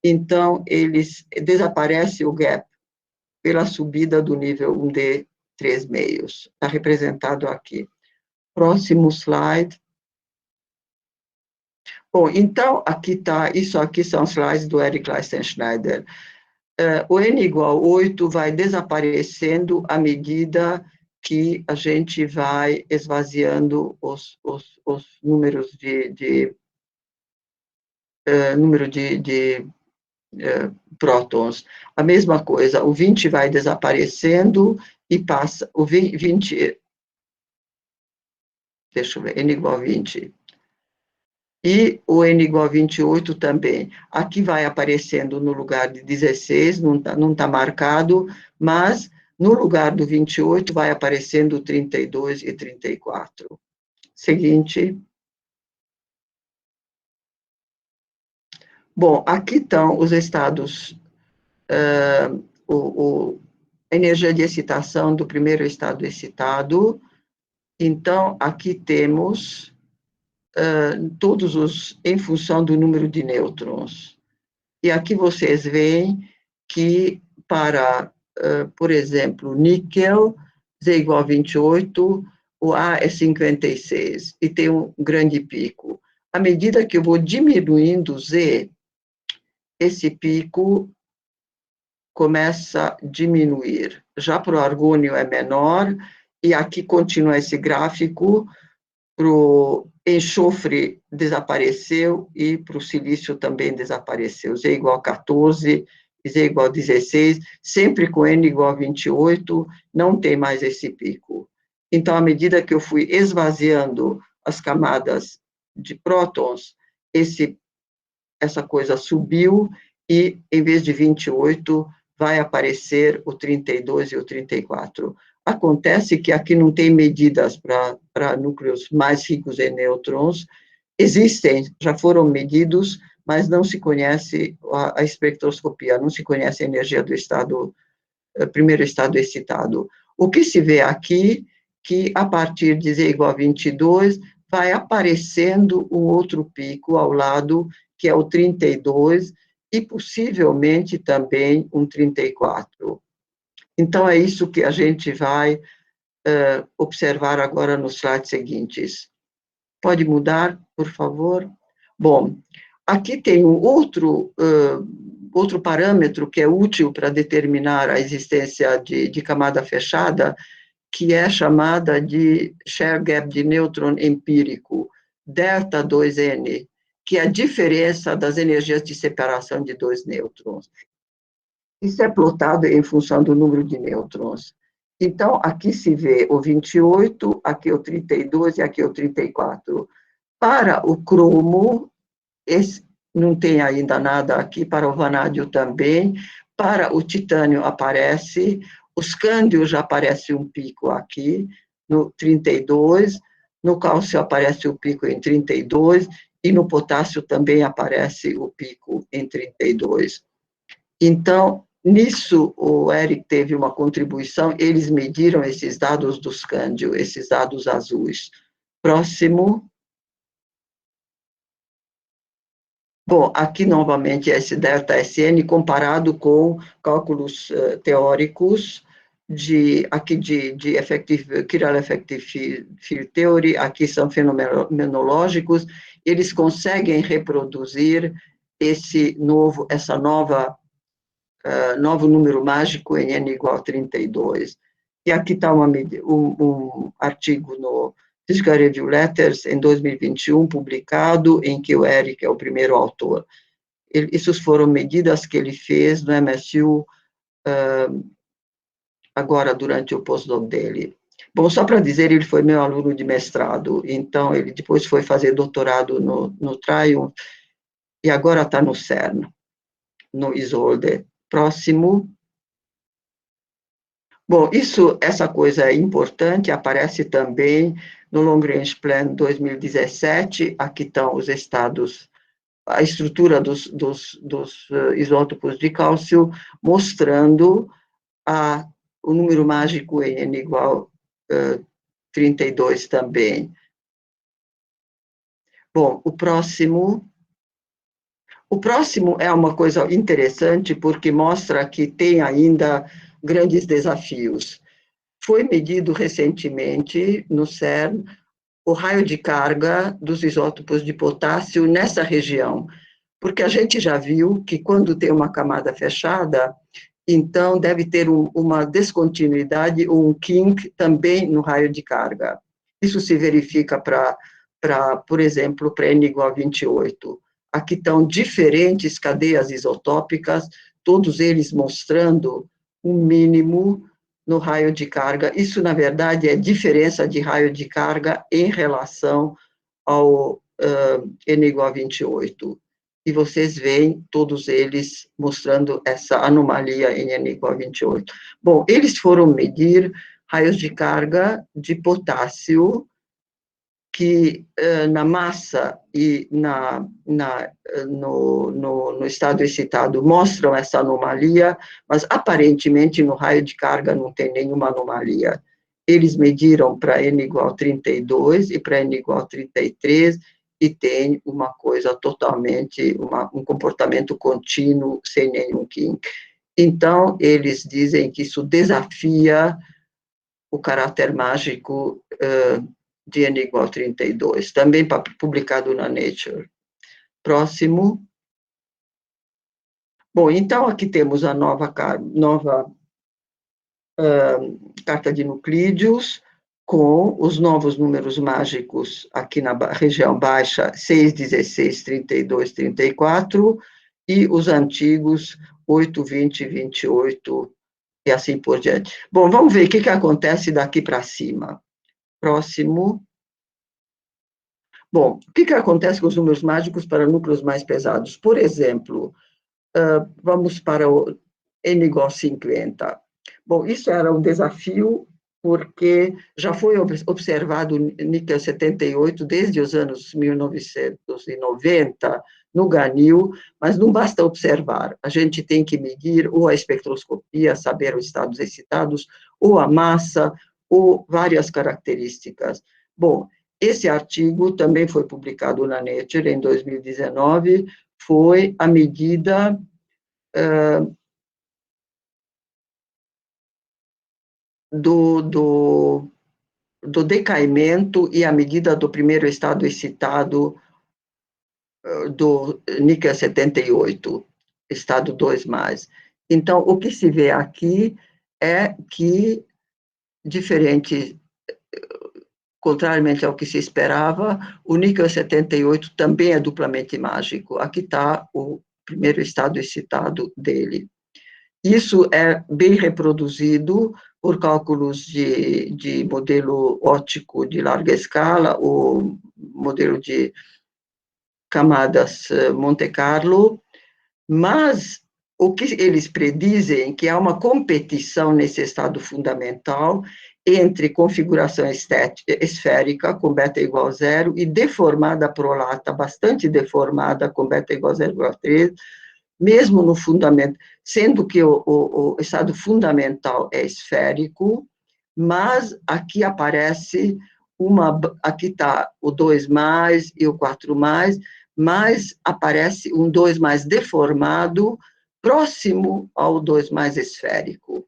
então desaparece o gap pela subida do nível 1D 3 meios. Está representado aqui. Próximo slide. Bom, então, aqui está, isso aqui são slides do Eric Leistenschneider. O n igual a 8 vai desaparecendo à medida que a gente vai esvaziando os números número de prótons. A mesma coisa, o 20 vai desaparecendo e passa, o 20, deixa eu ver, n igual a 20. E o n igual a 28 também. Aqui vai aparecendo no lugar de 16, não tá marcado, mas no lugar do 28 vai aparecendo 32 e 34. Seguinte. Bom, aqui estão os estados a energia de excitação do primeiro estado excitado. Então, aqui temos todos os, em função do número de nêutrons. E aqui vocês veem que para, por exemplo, níquel, Z igual a 28, o A é 56, e tem um grande pico. À medida que eu vou diminuindo Z, esse pico começa a diminuir. Já para o argônio é menor, e aqui continua esse gráfico, para o enxofre desapareceu e para o silício também desapareceu. Z igual a 14, Z igual a 16, sempre com N igual a 28, não tem mais esse pico. Então, à medida que eu fui esvaziando as camadas de prótons, essa coisa subiu e, em vez de 28, vai aparecer o 32 e o 34. Acontece que aqui não tem medidas para núcleos mais ricos em nêutrons. Existem, já foram medidos, mas não se conhece a espectroscopia, não se conhece a energia do primeiro estado excitado. O que se vê aqui, que a partir de Z igual a 22, vai aparecendo um outro pico ao lado, que é o 32, e possivelmente também um 34. Então, é isso que a gente vai observar agora nos slides seguintes. Pode mudar, por favor? Bom, aqui tem um outro parâmetro que é útil para determinar a existência de camada fechada, que é chamada de share gap de nêutron empírico, delta 2N, que é a diferença das energias de separação de dois nêutrons. Isso é plotado em função do número de nêutrons. Então, aqui se vê o 28, aqui o 32 e aqui o 34. Para o cromo, não tem ainda nada aqui, para o vanádio também, para o titânio aparece, os cândio já aparece um pico aqui, no 32, no cálcio aparece o pico em 32, e no potássio também aparece o pico em 32. Então, nisso, o Eric teve uma contribuição, eles mediram esses dados dos cândio, esses dados azuis. Próximo. Bom, aqui novamente esse delta SN comparado com cálculos teóricos de Chiral Effective Field Theory, aqui são fenomenológicos, eles conseguem reproduzir novo número mágico em N igual a 32. E aqui está um artigo no Physical Review Letters, em 2021, publicado, em que o Eric é o primeiro autor. Essas foram medidas que ele fez no MSU, agora durante o postdoc dele. Bom, só para dizer, ele foi meu aluno de mestrado, então ele depois foi fazer doutorado no Triumph, e agora está no CERN, no Isolde. Próximo. Bom, essa coisa é importante, aparece também no Long Range Plan 2017, aqui estão os estados, a estrutura dos isótopos de cálcio, mostrando o número mágico em N igual a 32 também. Bom, o próximo é uma coisa interessante, porque mostra que tem ainda grandes desafios. Foi medido recentemente no CERN o raio de carga dos isótopos de potássio nessa região, porque a gente já viu que quando tem uma camada fechada, então deve ter uma descontinuidade ou um kink também no raio de carga. Isso se verifica por exemplo, para N igual a 28. Aqui estão diferentes cadeias isotópicas, todos eles mostrando um mínimo no raio de carga. Isso, na verdade, é diferença de raio de carga em relação ao N igual a 28. E vocês veem todos eles mostrando essa anomalia em N igual a 28. Bom, eles foram medir raios de carga de potássio que na massa e no estado excitado mostram essa anomalia, mas aparentemente no raio de carga não tem nenhuma anomalia. Eles mediram para N igual a 32 e para N igual a 33, e tem uma coisa totalmente, um comportamento contínuo, sem nenhum kink. Então, eles dizem que isso desafia o caráter mágico de N igual a 32, também publicado na Nature. Próximo. Bom, então aqui temos a nova carta de nuclídeos, com os novos números mágicos aqui na região baixa, 6, 16, 32, 34, e os antigos 8, 20, 28, e assim por diante. Bom, vamos ver o que acontece daqui para cima. Próximo. Bom, o que acontece com os números mágicos para núcleos mais pesados? Por exemplo, vamos para o N igual a 50. Bom, isso era um desafio, porque já foi observado níquel 78 desde os anos 1990 no Ganil, mas não basta observar, a gente tem que medir ou a espectroscopia, saber os estados excitados, ou a massa, ou várias características. Bom, esse artigo também foi publicado na Nature em 2019, foi a medida do decaimento e a medida do primeiro estado excitado do níquel 78, estado 2+. Então, o que se vê aqui é que, contrariamente ao que se esperava, o níquel 78 também é duplamente mágico. Aqui está o primeiro estado excitado dele. Isso é bem reproduzido por cálculos de modelo óptico de larga escala, o modelo de camadas Monte Carlo, mas o que eles predizem que há uma competição nesse estado fundamental entre configuração esférica, com beta igual a 0, e deformada prolata, bastante deformada, com beta igual a 0,3, mesmo no fundamento, sendo que o estado fundamental é esférico, mas aqui aparece aqui está o 2+ e o 4+, mas aparece um 2+ deformado, próximo ao 2+ esférico.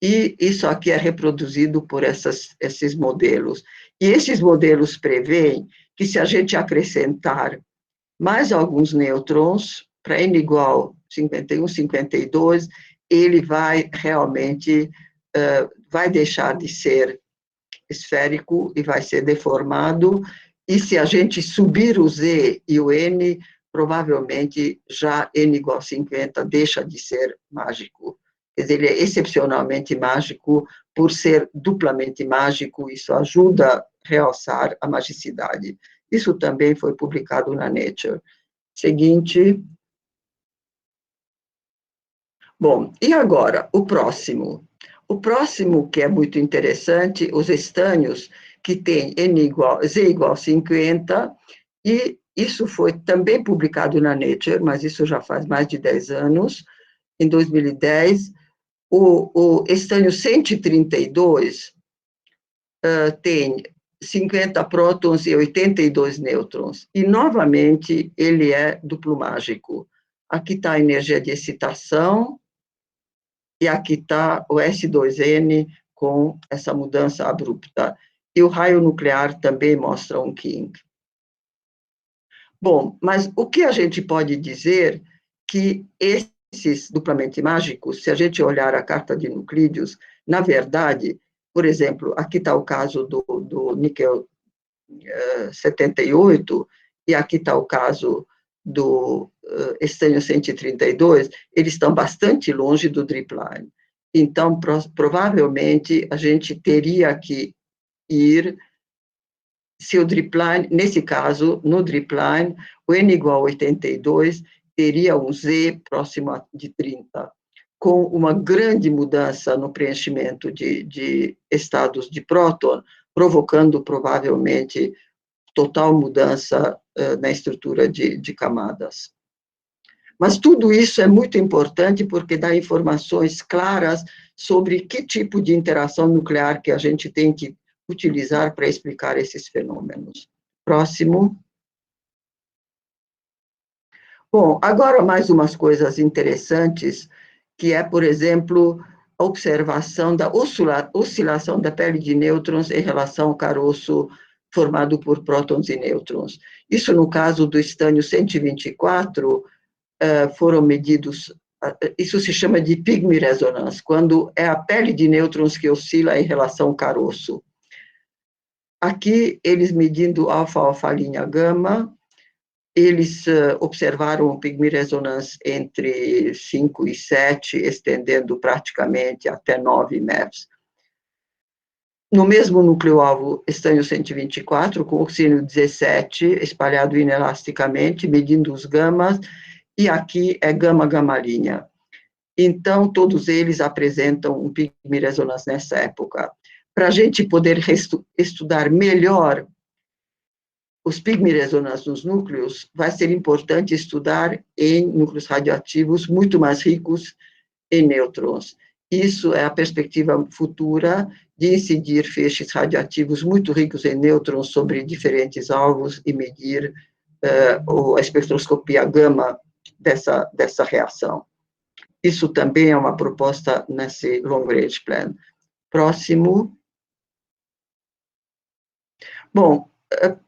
E isso aqui é reproduzido por esses modelos. E esses modelos preveem que, se a gente acrescentar mais alguns nêutrons, para N igual 51, 52, ele vai realmente, vai deixar de ser esférico e vai ser deformado, e se a gente subir o Z e o N, provavelmente já N igual a 50 deixa de ser mágico. Quer dizer, ele é excepcionalmente mágico por ser duplamente mágico, isso ajuda a realçar a magicidade. Isso também foi publicado na Nature. Seguinte. Bom, e agora, o próximo? O próximo, que é muito interessante, os estânios, que tem Z igual a 50, e isso foi também publicado na Nature, mas isso já faz mais de 10 anos, em 2010, o estânio 132 tem 50 prótons e 82 nêutrons, e novamente ele é duplo mágico. Aqui está a energia de excitação, e aqui está o S2N com essa mudança abrupta. E o raio nuclear também mostra um kink. Bom, mas o que a gente pode dizer que esses duplamente mágicos, se a gente olhar a carta de nuclídeos, na verdade, por exemplo, aqui está o caso do níquel 78, e aqui está o caso do estânio 132, eles estão bastante longe do dripline. Então, provavelmente, a gente teria que ir, se o dripline, nesse caso, no dripline, o N igual a 82 teria um Z próximo de 30, com uma grande mudança no preenchimento de estados de próton, provocando provavelmente total mudança na estrutura de camadas. Mas tudo isso é muito importante porque dá informações claras sobre que tipo de interação nuclear que a gente tem que utilizar para explicar esses fenômenos. Próximo. Bom, agora mais umas coisas interessantes, que é, por exemplo, a observação da oscilação da pele de nêutrons em relação ao caroço formado por prótons e nêutrons. Isso, no caso do estânio 124, foram medidos, isso se chama de pygmy resonance, quando é a pele de nêutrons que oscila em relação ao caroço. Aqui, eles medindo alfa-alfa-linha gama, eles observaram o pygmy resonance entre 5 e 7, estendendo praticamente até 9 MeVs. No mesmo núcleo-alvo, estânio 124, com oxígeno 17, espalhado inelasticamente, medindo os gamas, e aqui é gama-gama-linha. Então, todos eles apresentam um pygmy resonance nessa época. Para a gente poder estudar melhor os pygmy resonance nos núcleos, vai ser importante estudar em núcleos radioativos muito mais ricos em nêutrons. Isso é a perspectiva futura de incidir feixes radioativos muito ricos em nêutrons sobre diferentes alvos e medir a espectroscopia gama dessa reação. Isso também é uma proposta nesse Long Range Plan. Próximo. Bom,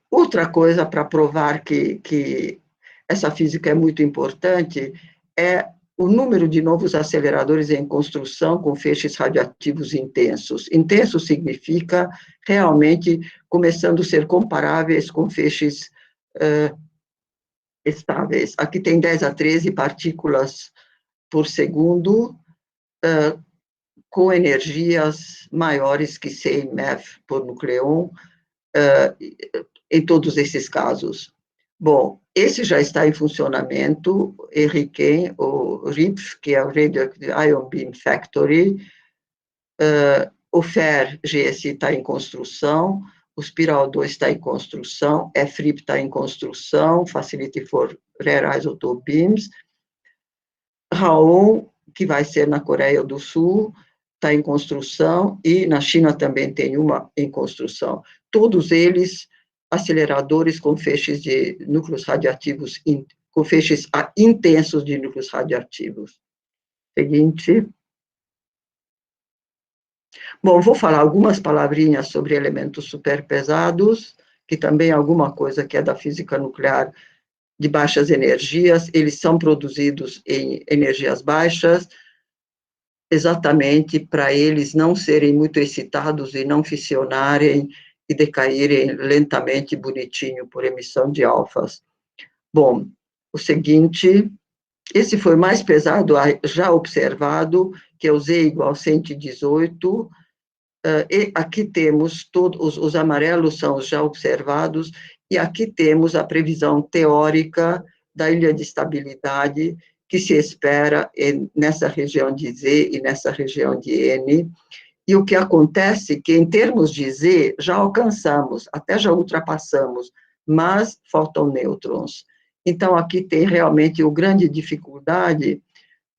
outra coisa para provar que essa física é muito importante é o número de novos aceleradores em construção com feixes radioativos intensos. Intenso significa realmente começando a ser comparáveis com feixes estáveis. Aqui tem 10 a 13 partículas por segundo, com energias maiores que 100 MeV por nucleon, em todos esses casos. Bom, esse já está em funcionamento, RICAN, o RIPF, que é o Radioactive Ion Beam Factory, o FER-GSI está em construção, o Spiral 2 está em construção, FRIP está em construção, Facility for Rare Isotope Beams, RAON, que vai ser na Coreia do Sul, está em construção, e na China também tem uma em construção. Todos eles aceleradores com feixes de núcleos radioativos, com feixes intensos de núcleos radioativos. Seguinte. Bom, vou falar algumas palavrinhas sobre elementos superpesados, que também é alguma coisa que é da física nuclear de baixas energias. Eles são produzidos em energias baixas, exatamente para eles não serem muito excitados e não fissionarem e decaírem lentamente, bonitinho, por emissão de alfas. Bom, o seguinte, esse foi mais pesado já observado, que é o Z igual a 118, e aqui temos todos, os amarelos são os já observados, e aqui temos a previsão teórica da ilha de estabilidade, que se espera nessa região de Z e nessa região de N. E o que acontece é que, em termos de Z, já alcançamos, até já ultrapassamos, mas faltam nêutrons. Então, aqui tem realmente uma grande dificuldade,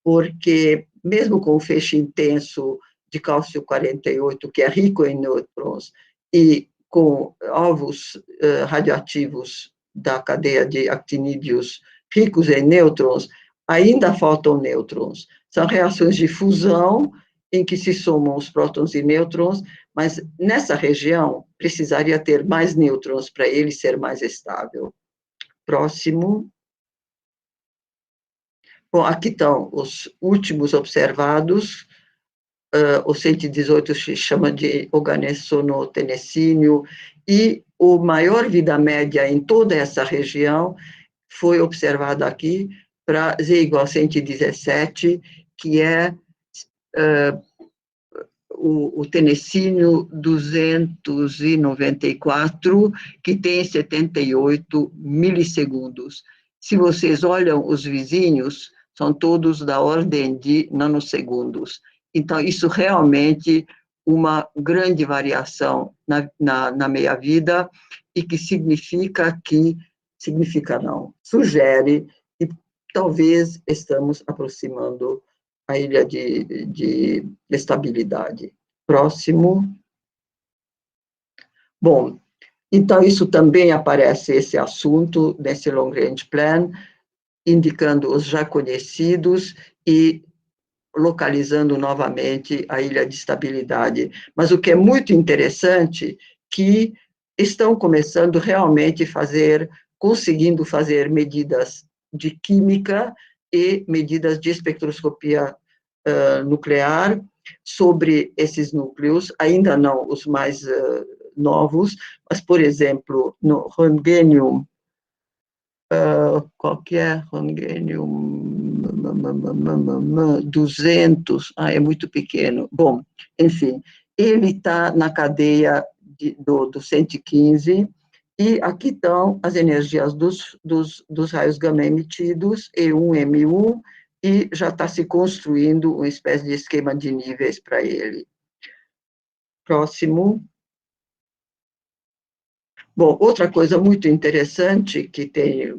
porque, mesmo com o feixe intenso de cálcio 48, que é rico em nêutrons, e com alvos radioativos da cadeia de actinídeos ricos em nêutrons, ainda faltam nêutrons. São reações de fusão, em que se somam os prótons e nêutrons, mas nessa região precisaria ter mais nêutrons para ele ser mais estável. Próximo. Bom, aqui estão os últimos observados. O 118 se chama de organessonotenecínio, e a maior vida média em toda essa região foi observada aqui para Z igual a 117, que é o tenecínio 294, que tem 78 milissegundos. Se vocês olham os vizinhos, são todos da ordem de nanosegundos. Então, isso realmente uma grande variação na meia-vida e que sugere que talvez estamos aproximando a ilha de estabilidade. Próximo. Bom, então isso também aparece, esse assunto, nesse Long Range Plan, indicando os já conhecidos e localizando novamente a ilha de estabilidade. Mas o que é muito interessante, que estão começando realmente conseguindo fazer medidas de química e medidas de espectroscopia nuclear sobre esses núcleos, ainda não os mais novos, mas, por exemplo, no Röntgenium, qual que é? Röntgenium 200, é muito pequeno. Bom, enfim, ele está na cadeia do 115, e aqui estão as energias dos raios gama emitidos, E1, M1, e já está se construindo uma espécie de esquema de níveis para ele. Próximo. Bom, outra coisa muito interessante, que tem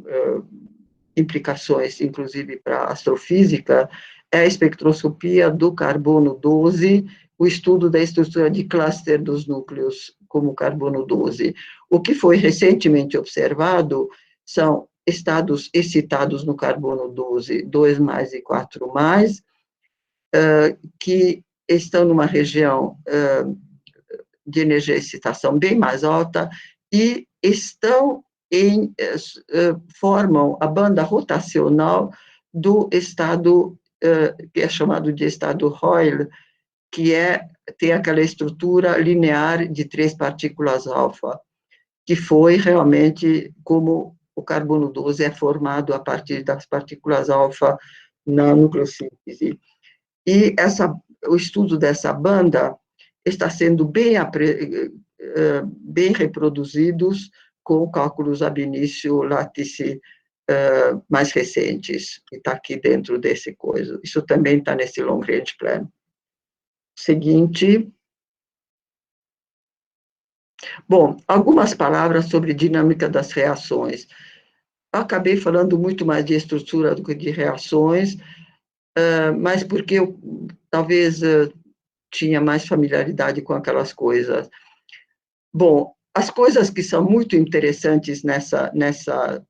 implicações, inclusive, para a astrofísica, é a espectroscopia do carbono 12, o estudo da estrutura de cluster dos núcleos como carbono 12. O que foi recentemente observado são estados excitados no carbono 12, 2+ e 4+, que estão numa região de energia de excitação bem mais alta e formam a banda rotacional do estado que é chamado de estado Hoyle, que tem aquela estrutura linear de 3 partículas alfa, que foi realmente como o carbono 12 é formado a partir das partículas alfa na nucleossíntese. E o estudo dessa banda está sendo bem reproduzidos com cálculos ab initio lattice mais recentes, que está aqui dentro desse coisa. Isso também está nesse Long Range Plan. Seguinte. Bom, algumas palavras sobre dinâmica das reações. Acabei falando muito mais de estrutura do que de reações, mas porque eu talvez tinha mais familiaridade com aquelas coisas. Bom, as coisas que são muito interessantes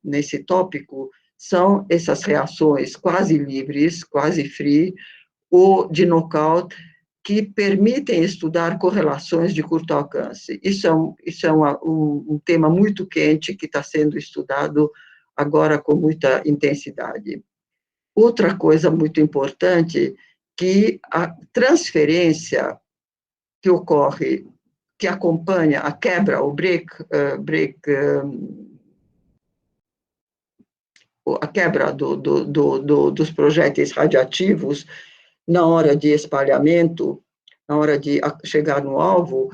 nesse tópico são essas reações quase livres, quase free, ou de knockout, que permitem estudar correlações de curto alcance. Isso é um tema muito quente que está sendo estudado agora com muita intensidade. Outra coisa muito importante, que a transferência que ocorre, que acompanha a quebra, a quebra dos projéteis radiativos na hora de espalhamento, na hora de chegar no alvo,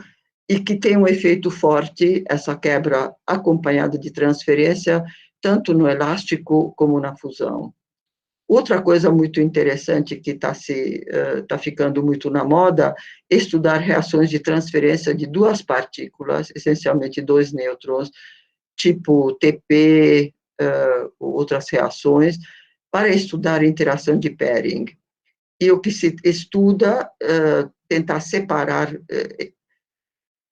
e que tem um efeito forte, essa quebra acompanhada de transferência, tanto no elástico como na fusão. Outra coisa muito interessante que está ficando muito na moda é estudar reações de transferência de 2 partículas, essencialmente 2 nêutrons, tipo TP, outras reações, para estudar a interação de pairing. E o que se estuda, tentar separar,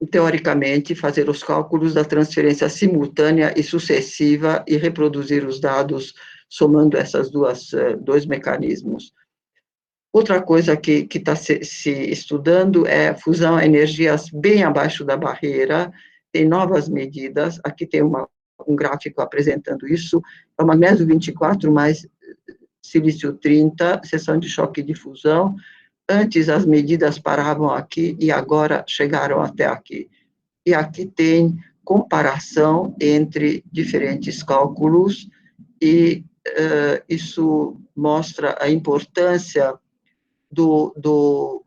teoricamente, fazer os cálculos da transferência simultânea e sucessiva e reproduzir os dados somando essas dois mecanismos. Outra coisa que está se estudando é fusão a energias bem abaixo da barreira, tem novas medidas, aqui tem um gráfico apresentando isso, é o magnésio 24 mais silício 30, seção de choque de fusão. Antes as medidas paravam aqui e agora chegaram até aqui. E aqui tem comparação entre diferentes cálculos e isso mostra a importância do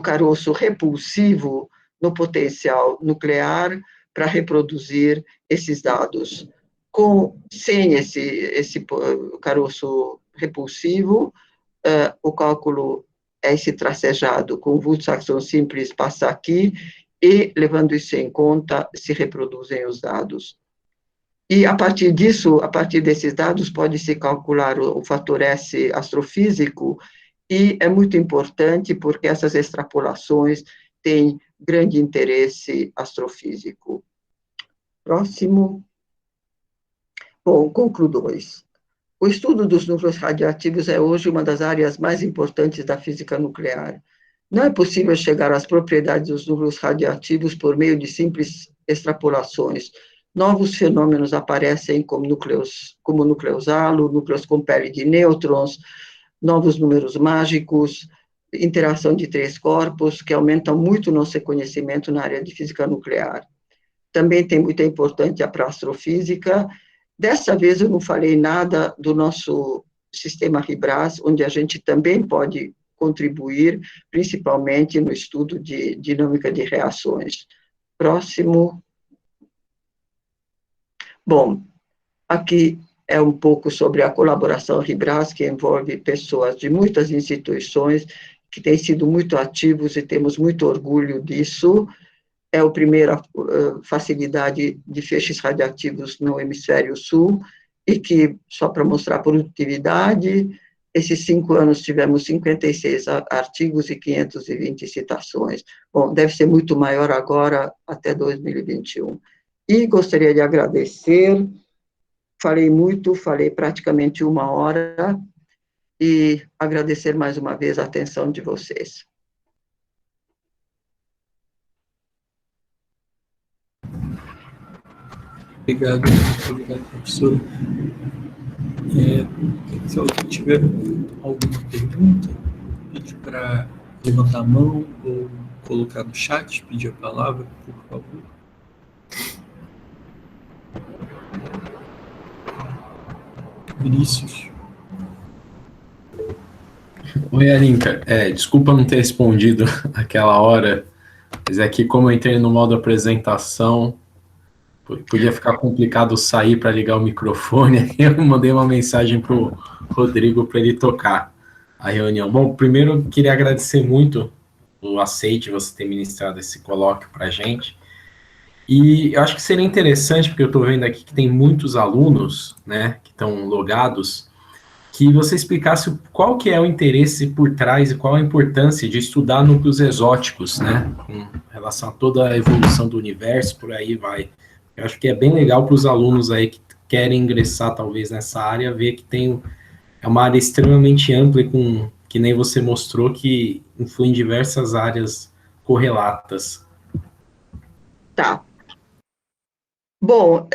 caroço repulsivo no potencial nuclear para reproduzir esses dados. Sem esse caroço repulsivo, o cálculo esse tracejado, com o Wurzelsaxon simples passa aqui, e, levando isso em conta, se reproduzem os dados. E, a partir disso, a partir desses dados, pode-se calcular o fator S astrofísico, e é muito importante porque essas extrapolações têm grande interesse astrofísico. Próximo. Bom, conclusões. O estudo dos núcleos radioativos é hoje uma das áreas mais importantes da física nuclear. Não é possível chegar às propriedades dos núcleos radioativos por meio de simples extrapolações. Novos fenômenos aparecem como núcleos halo, núcleos com pele de nêutrons, novos números mágicos, interação de três corpos, que aumentam muito nosso conhecimento na área de física nuclear. Também tem muita importância para a astrofísica. Dessa vez eu não falei nada do nosso sistema Ribras, onde a gente também pode contribuir, principalmente no estudo de dinâmica de reações. Próximo. Bom, aqui é um pouco sobre a colaboração Ribras, que envolve pessoas de muitas instituições, que têm sido muito ativos e temos muito orgulho disso. É a primeira facilidade de feixes radioativos no hemisfério sul, e que, só para mostrar a produtividade, esses 5 anos tivemos 56 artigos e 520 citações. Bom, deve ser muito maior agora, até 2021. E gostaria de agradecer, falei muito, falei praticamente 1 hora, e agradecer mais uma vez a atenção de vocês. Obrigado, professor. Se alguém tiver alguma pergunta, pede para levantar a mão ou colocar no chat, pedir a palavra, por favor. Vinícius. Oi, Alinka. Desculpa não ter respondido aquela hora, mas é que como eu entrei no modo apresentação, podia ficar complicado sair para ligar o microfone, eu mandei uma mensagem para o Rodrigo para ele tocar a reunião. Bom, primeiro eu queria agradecer muito o aceite de você ter ministrado esse colóquio para a gente, e eu acho que seria interessante, porque eu estou vendo aqui que tem muitos alunos, né, que estão logados, que você explicasse qual que é o interesse por trás e qual a importância de estudar núcleos exóticos, né, com relação a toda a evolução do universo, por aí vai. Eu acho que é bem legal para os alunos aí que querem ingressar, talvez, nessa área, ver que é uma área extremamente ampla e que nem você mostrou, que influi em diversas áreas correlatas. Tá. Bom,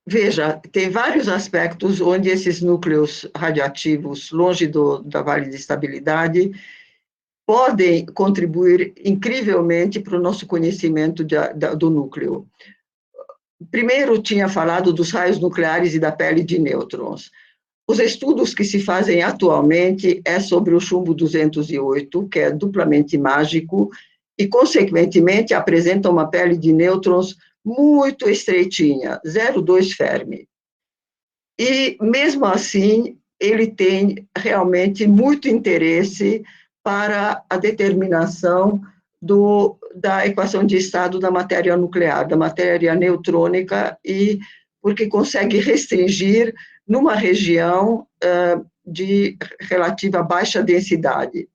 veja, tem vários aspectos onde esses núcleos radioativos, longe da vale de estabilidade, podem contribuir incrivelmente para o nosso conhecimento do núcleo. Primeiro, tinha falado dos raios nucleares e da pele de nêutrons. Os estudos que se fazem atualmente é sobre o chumbo 208, que é duplamente mágico, e, consequentemente, apresenta uma pele de nêutrons muito estreitinha, 0,2 Fermi. E, mesmo assim, ele tem realmente muito interesse para a determinação da equação de estado da matéria nuclear, da matéria neutrônica, e porque consegue restringir numa região de relativa baixa densidade.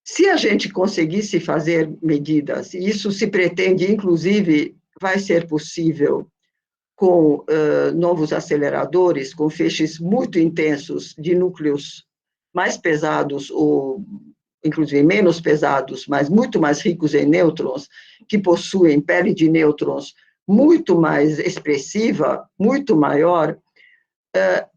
Se a gente conseguisse fazer medidas, e isso se pretende, inclusive, vai ser possível com novos aceleradores, com feixes muito intensos de núcleos mais pesados, ou inclusive menos pesados, mas muito mais ricos em nêutrons, que possuem pele de nêutrons muito mais expressiva, muito maior,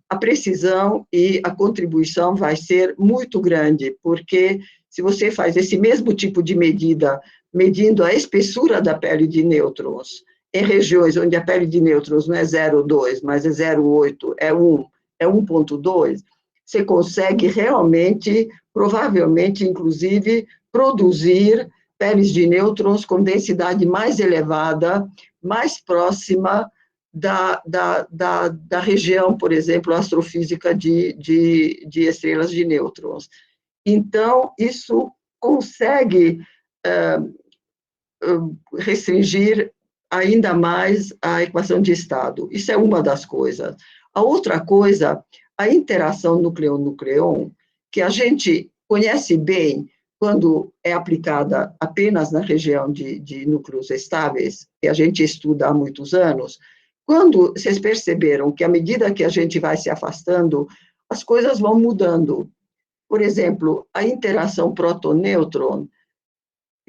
a precisão e a contribuição vai ser muito grande, porque se você faz esse mesmo tipo de medida, medindo a espessura da pele de nêutrons, em regiões onde a pele de nêutrons não é 0,2, mas é 0,8, é 1, é 1,2, você consegue realmente, provavelmente, inclusive, produzir peles de nêutrons com densidade mais elevada, mais próxima da região, por exemplo, astrofísica de estrelas de nêutrons. Então, isso consegue restringir ainda mais a equação de estado. Isso é uma das coisas. A outra coisa, a interação núcleo-núcleon, que a gente conhece bem quando é aplicada apenas na região de núcleos estáveis, que a gente estuda há muitos anos. Quando vocês perceberam que, à medida que a gente vai se afastando, as coisas vão mudando. Por exemplo, a interação próton-nêutron,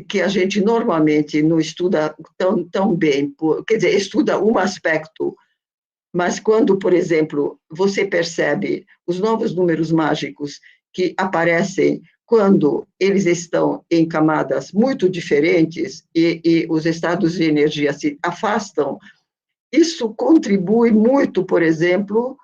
que a gente normalmente não estuda tão bem, quer dizer, estuda um aspecto, mas quando, por exemplo, você percebe os novos números mágicos que aparecem quando eles estão em camadas muito diferentes e os estados de energia se afastam, isso contribui muito, por exemplo,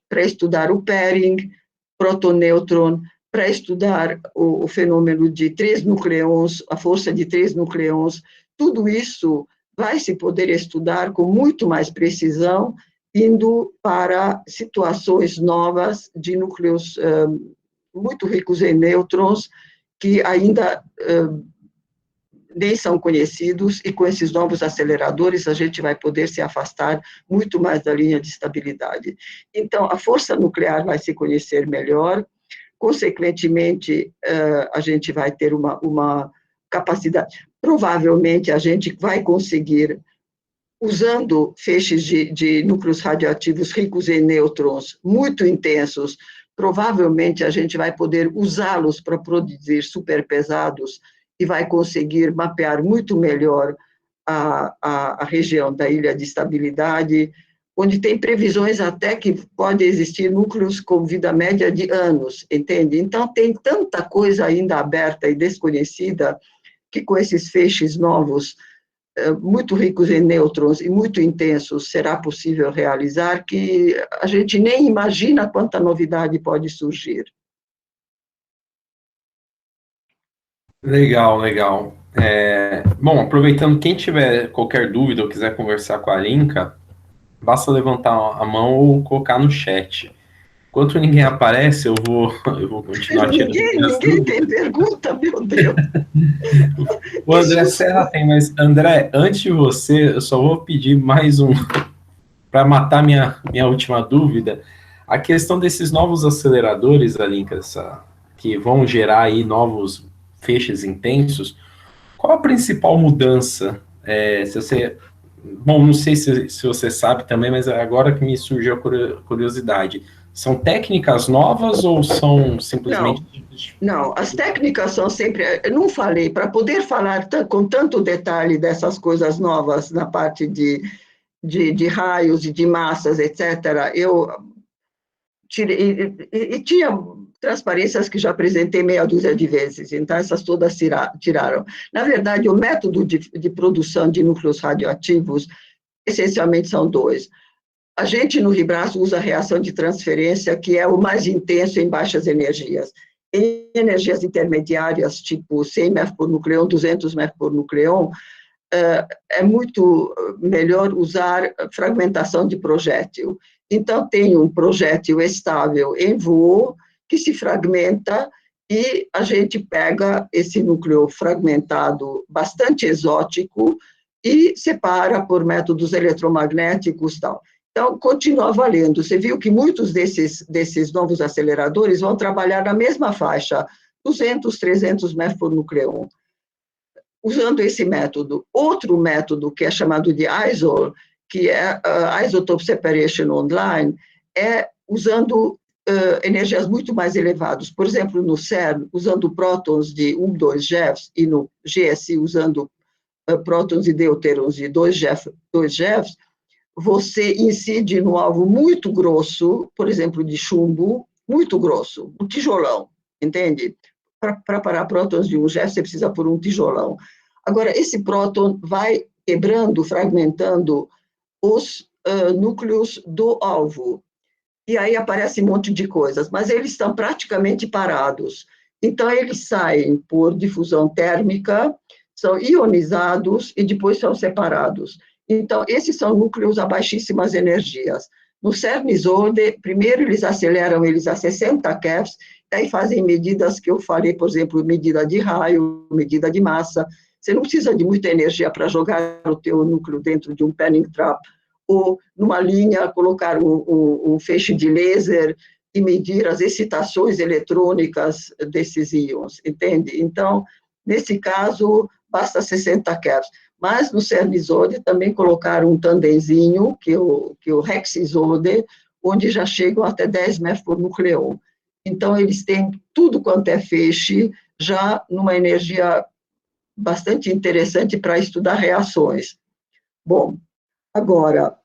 para estudar o pairing, protonêutron, para estudar o fenômeno de 3 nucleons, a força de 3 nucleons. Tudo isso vai se poder estudar com muito mais precisão, indo para situações novas de núcleos muito ricos em nêutrons, que ainda nem são conhecidos, e com esses novos aceleradores a gente vai poder se afastar muito mais da linha de estabilidade. Então, a força nuclear vai se conhecer melhor, consequentemente, a gente vai ter uma capacidade, provavelmente a gente vai conseguir, usando feixes de núcleos radioativos ricos em nêutrons muito intensos, provavelmente a gente vai poder usá-los para produzir superpesados e vai conseguir mapear muito melhor a região da ilha de estabilidade, onde tem previsões até que pode existir núcleos com vida média de anos, entende? Então, tem tanta coisa ainda aberta e desconhecida que com esses feixes novos, muito ricos em nêutrons e muito intensos, será possível realizar, que a gente nem imagina quanta novidade pode surgir. Legal, legal. Bom, aproveitando, quem tiver qualquer dúvida ou quiser conversar com a Alinka, basta levantar a mão ou colocar no chat. Enquanto ninguém aparece, eu vou continuar tirando. Ninguém tem pergunta, meu Deus. O André Serra tem, mas André, antes de você, eu só vou pedir mais um, para matar minha última dúvida, a questão desses novos aceleradores, Alinka, que vão gerar aí novos feixes intensos, qual a principal mudança? Bom, não sei se você sabe também, mas agora que me surgiu a curiosidade, são técnicas novas ou são simplesmente... Não, as técnicas são sempre... Eu não falei, para poder falar com tanto detalhe dessas coisas novas na parte de raios e de massas, etc., eu tirei... E tinha transparências que já apresentei meia dúzia de vezes, então essas todas tiraram. Na verdade, o método de produção de núcleos radioativos, essencialmente são dois. A gente, no RIBRAS, usa a reação de transferência, que é o mais intenso em baixas energias. Em energias intermediárias, tipo 100 MeV por nucleon, 200 MeV por nucleon, é muito melhor usar fragmentação de projétil. Então, tem um projétil estável em voo, que se fragmenta, e a gente pega esse núcleo fragmentado, bastante exótico, e separa por métodos eletromagnéticos e tal. Então, continua valendo. Você viu que muitos desses novos aceleradores vão trabalhar na mesma faixa, 200, 300 MeV por nucleon, usando esse método. Outro método, que é chamado de ISOL, que é Isotope Separation Online, é usando energias muito mais elevadas. Por exemplo, no CERN, usando prótons de 1, 2 GeVs, e no GSI, usando prótons e deuterons de 2 GeVs, você incide no alvo muito grosso, por exemplo, de chumbo, muito grosso, um tijolão, entende? Para parar prótons de 1 GeV, você precisa por um tijolão. Agora, esse próton vai quebrando, fragmentando os núcleos do alvo, e aí aparece um monte de coisas, mas eles estão praticamente parados. Então, eles saem por difusão térmica, são ionizados e depois são separados. Então, esses são núcleos a baixíssimas energias. No CERN-ISOL, primeiro eles aceleram eles a 60 keVs aí fazem medidas que eu falei, por exemplo, medida de raio, medida de massa. Você não precisa de muita energia para jogar o teu núcleo dentro de um panning trap, ou numa linha, colocar um feixe de laser e medir as excitações eletrônicas desses íons, entende? Então, nesse caso, basta 60 keV. Mas no CERN-ISODE também colocaram um tandemzinho, que é o Hex-ISODE, onde já chegam até 10 MeV por nucleon. Então, eles têm tudo quanto é feixe, já numa energia bastante interessante para estudar reações. Bom, agora,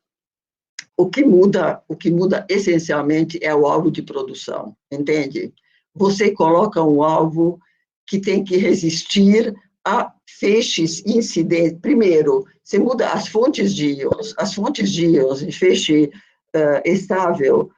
o que muda essencialmente é o alvo de produção, entende? Você coloca um alvo que tem que resistir a feixes incidentes. Primeiro, você muda as fontes de íons em feixe estável,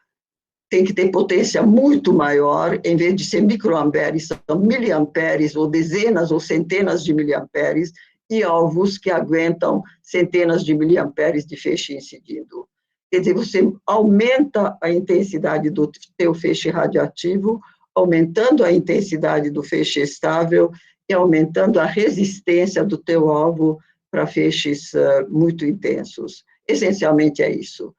tem que ter potência muito maior, em vez de ser microamperes, são miliamperes, ou dezenas ou centenas de miliamperes, e alvos que aguentam centenas de miliamperes de feixe incidindo. Quer dizer, você aumenta a intensidade do teu feixe radioativo, aumentando a intensidade do feixe estável e aumentando a resistência do teu alvo para feixes muito intensos. Essencialmente é isso.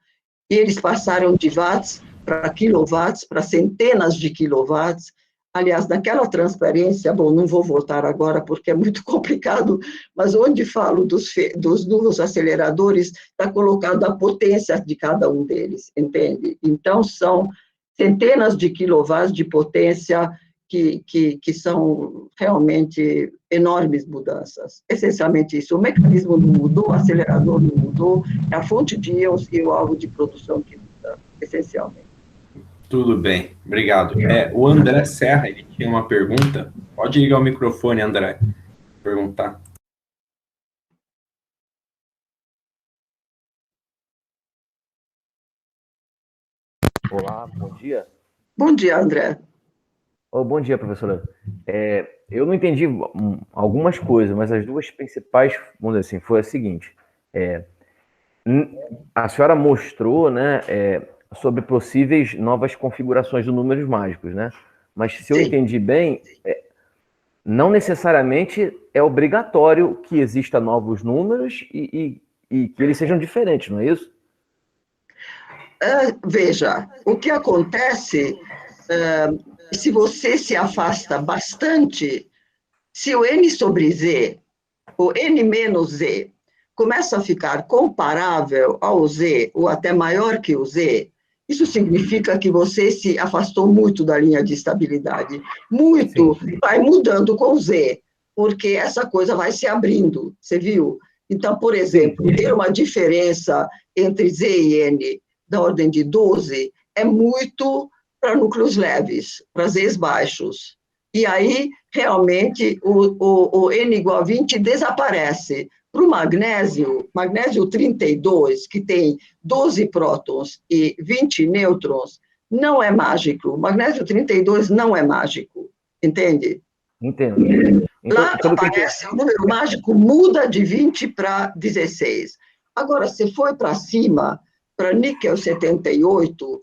E eles passaram de watts para quilowatts, para centenas de quilowatts. Aliás, naquela transparência, bom, não vou voltar agora porque é muito complicado, mas onde falo dos núcleos aceleradores, está colocado a potência de cada um deles, entende? Então, são centenas de quilowatts de potência que são realmente enormes mudanças. Essencialmente isso. O mecanismo não mudou, o acelerador não mudou, é a fonte de íons e o alvo de produção que muda, essencialmente. Tudo bem, obrigado. O André Serra, ele tinha uma pergunta. Pode ligar o microfone, André, perguntar. Olá, bom dia. Bom dia, André. Bom dia, professora. Eu não entendi algumas coisas, mas as duas principais, vamos dizer assim, foi a seguinte. A senhora mostrou, né, sobre possíveis novas configurações de números mágicos, né? Mas se eu entendi bem, não necessariamente é obrigatório que exista novos números e que eles sejam diferentes, não é isso? Veja, o que acontece, se você se afasta bastante, se o N sobre Z, o N menos Z, começa a ficar comparável ao Z, ou até maior que o Z, isso significa que você se afastou muito da linha de estabilidade. Muito, sim. Vai mudando com o Z, porque essa coisa vai se abrindo, você viu? Então, por exemplo, ter uma diferença entre Z e N da ordem de 12 é muito para núcleos leves, para Zs baixos. E aí, realmente, o N igual a 20 desaparece. Para o magnésio 32, que tem 12 prótons e 20 nêutrons, não é mágico. O magnésio 32 não é mágico, entende? Entendo. Então, lá aparece, o número mágico muda de 20 para 16. Agora, se foi para cima, para níquel 78,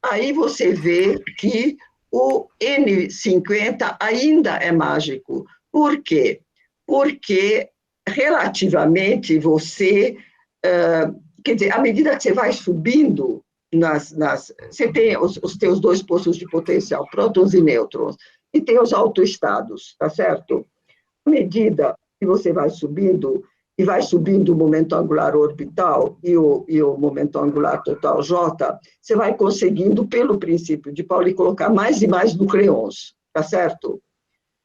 aí você vê que o N50 ainda é mágico. Por quê? Porque, relativamente, você... quer dizer, à medida que você vai subindo, você tem os teus dois postos de potencial, prótons e nêutrons, e tem os autoestados, tá certo? À medida que você vai subindo, e vai subindo o momento angular orbital e o momento angular total J, você vai conseguindo, pelo princípio de Pauli, colocar mais e mais nucleons, tá certo?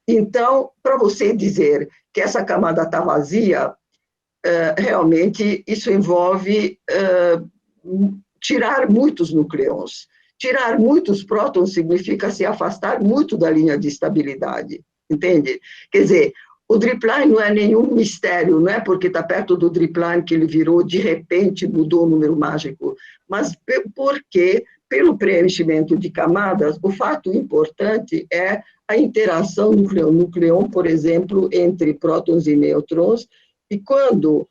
Então, para você dizer que essa camada está vazia, realmente isso envolve tirar muitos nucleons. Tirar muitos prótons significa se afastar muito da linha de estabilidade, entende? Quer dizer, o dripline não é nenhum mistério, não é porque está perto do dripline que ele virou, de repente mudou o número mágico, mas porque, pelo preenchimento de camadas, o fato importante é a interação núcleo-núcleon, por exemplo, entre prótons e nêutrons, e quando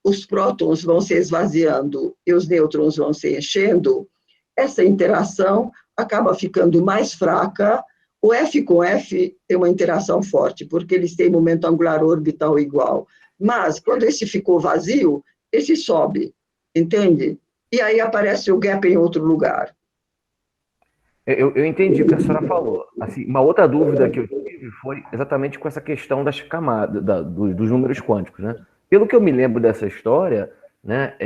os prótons vão se esvaziando e os nêutrons vão se enchendo, essa interação acaba ficando mais fraca, O F com F tem uma interação forte, porque eles têm momento angular orbital igual. Mas, quando esse ficou vazio, esse sobe, entende? E aí aparece o gap em outro lugar. Eu entendi o que a senhora falou. Assim, uma outra dúvida que eu tive foi exatamente com essa questão das camadas, dos números quânticos, né? Pelo que eu me lembro dessa história, né,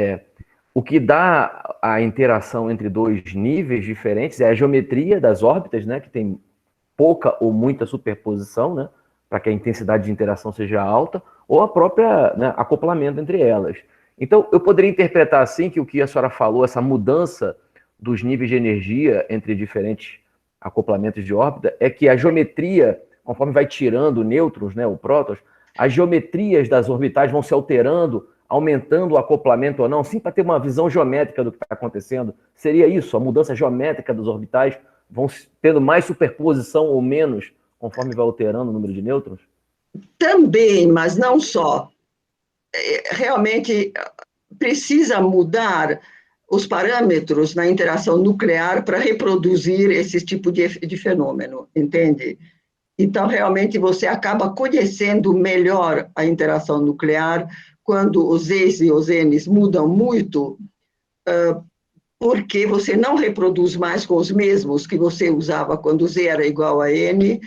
o que dá a interação entre dois níveis diferentes é a geometria das órbitas, né, que tem pouca ou muita superposição, né, para que a intensidade de interação seja alta, ou a própria, né, acoplamento entre elas. Então, eu poderia interpretar assim que o que a senhora falou, essa mudança dos níveis de energia entre diferentes acoplamentos de órbita, é que a geometria, conforme vai tirando nêutrons, né, ou prótons, as geometrias das orbitais vão se alterando, aumentando o acoplamento ou não, sim, para ter uma visão geométrica do que está acontecendo. Seria isso, a mudança geométrica dos orbitais vão tendo mais superposição ou menos, conforme vai alterando o número de nêutrons? Também, mas não só. Realmente precisa mudar os parâmetros na interação nuclear para reproduzir esse tipo de fenômeno, entende? Então, realmente, você acaba conhecendo melhor a interação nuclear quando os Zs e os Ns mudam muito, porque você não reproduz mais com os mesmos que você usava quando Z era igual a N.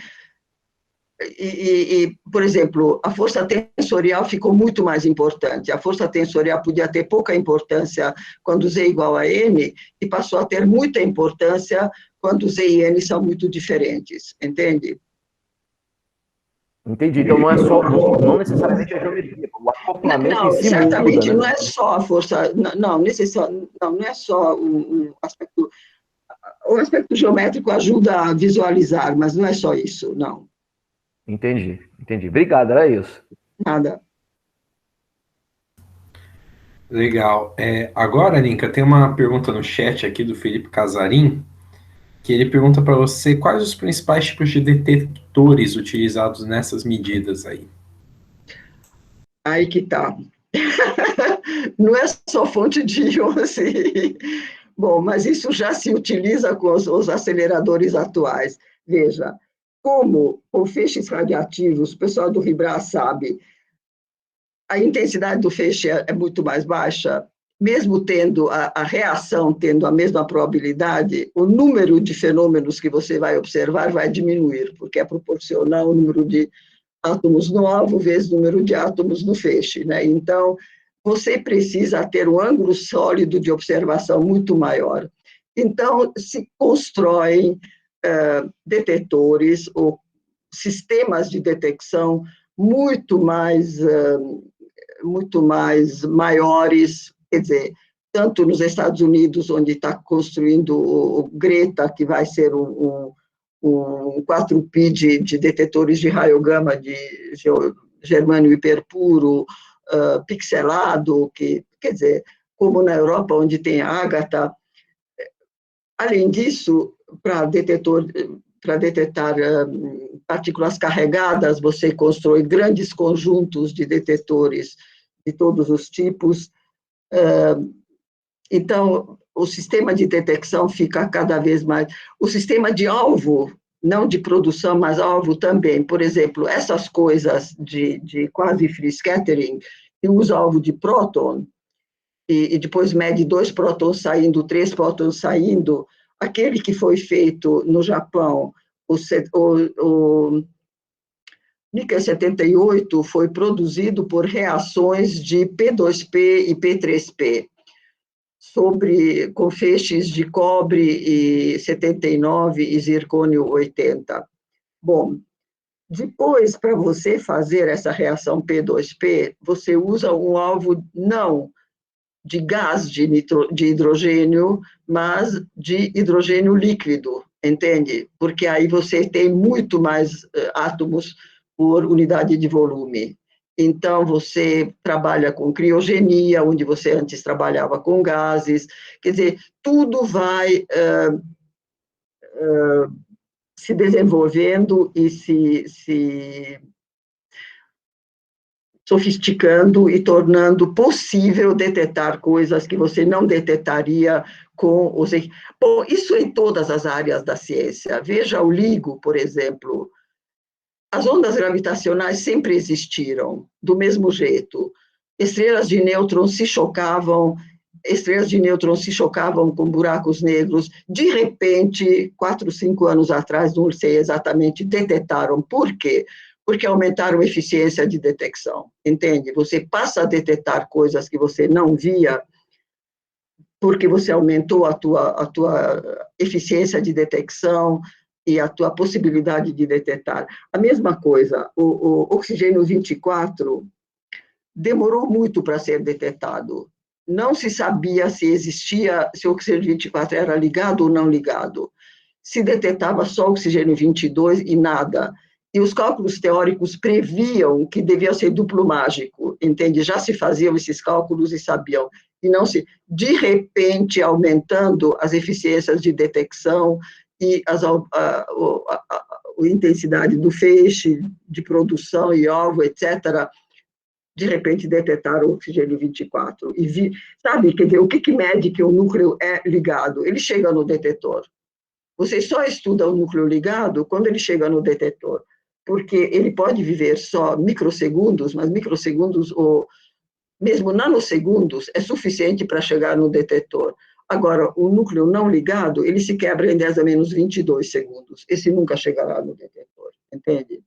Por exemplo, a força tensorial ficou muito mais importante. A força tensorial podia ter pouca importância quando Z é igual a N e passou a ter muita importância quando Z e N são muito diferentes, entende? Entendi. Então não é só, não necessariamente a geometria, o acoplamento Não, em si certamente muda, né? não é só a força, não é só o aspecto geométrico ajuda a visualizar, mas não é só isso, não. Entendi. Obrigado, era isso. Nada. Legal. Agora, Linka, tem uma pergunta no chat aqui do Felipe Casarim, que ele pergunta para você quais os principais tipos de detectores utilizados nessas medidas aí. Aí que tá. Não é só fonte de íon, assim. Bom, mas isso já se utiliza com os aceleradores atuais. Veja, como com feixes radiativos, o pessoal do Vibrar sabe, a intensidade do feixe é muito mais baixa, mesmo tendo a reação tendo a mesma probabilidade, o número de fenômenos que você vai observar vai diminuir, porque é proporcional ao número de átomos no alvo vezes o número de átomos no feixe, né? Então, você precisa ter um ângulo sólido de observação muito maior. Então, se constroem detetores ou sistemas de detecção muito mais maiores, quer dizer, tanto nos Estados Unidos, onde está construindo o Greta, que vai ser um 4P de detetores de raio gama de germânio hiperpuro, pixelado, que, quer dizer, como na Europa, onde tem a Ágata. Além disso, para detectar partículas carregadas, você constrói grandes conjuntos de detetores de todos os tipos. Então, o sistema de detecção fica cada vez mais... O sistema de alvo, não de produção, mas alvo também. Por exemplo, essas coisas de quase free scattering, que usa alvo de próton, e depois mede 2 prótons saindo, 3 prótons saindo. Aquele que foi feito no Japão, o níquel 78, foi produzido por reações de P2P e P3P, com feixes de cobre e 79 e zircônio 80. Bom, depois, para você fazer essa reação P2P, você usa um alvo não de gás de hidrogênio, mas de hidrogênio líquido, entende? Porque aí você tem muito mais átomos por unidade de volume. Então, você trabalha com criogenia, onde você antes trabalhava com gases. Quer dizer, tudo vai se desenvolvendo e se sofisticando e tornando possível detectar coisas que você não detectaria com os... Bom, isso em todas as áreas da ciência. Veja o LIGO, por exemplo. As ondas gravitacionais sempre existiram, do mesmo jeito. Estrelas de nêutrons se chocavam com buracos negros. De repente, 4, 5 anos atrás, não sei exatamente, detectaram. Por quê? Porque aumentaram a eficiência de detecção, entende? Você passa a detectar coisas que você não via, porque você aumentou a tua eficiência de detecção e a tua possibilidade de detectar. A mesma coisa, o oxigênio 24 demorou muito para ser detectado. Não se sabia se existia, se o oxigênio 24 era ligado ou não ligado. Se detectava só o oxigênio 22 e nada. E os cálculos teóricos previam que devia ser duplo mágico, entende? Já se faziam esses cálculos e sabiam. E não se, de repente, aumentando as eficiências de detecção e a intensidade do feixe de produção e alvo, etc., de repente detectaram o oxigênio 24. Sabe, quer dizer, o que mede que o núcleo é ligado? Ele chega no detetor. Você só estuda o núcleo ligado quando ele chega no detetor, porque ele pode viver só microsegundos, mas microsegundos ou mesmo nanosegundos é suficiente para chegar no detetor. Agora, o núcleo não ligado, ele se quebra em 10 a menos 22 segundos. Esse nunca chegará no detetor, entende?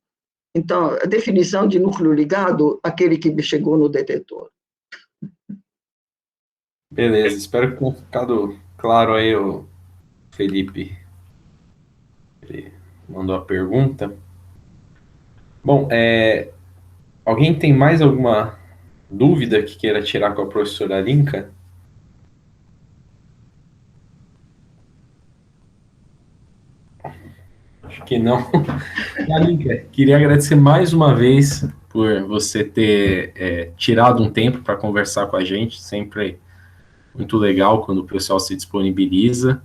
Então, a definição de núcleo ligado, aquele que chegou no detetor. Beleza, espero que tenha ficado claro aí, o Felipe. Ele mandou a pergunta. Bom, alguém tem mais alguma dúvida que queira tirar com a professora Alinka? Acho que não. Alinka, queria agradecer mais uma vez por você ter tirado um tempo para conversar com a gente. Sempre muito legal quando o pessoal se disponibiliza.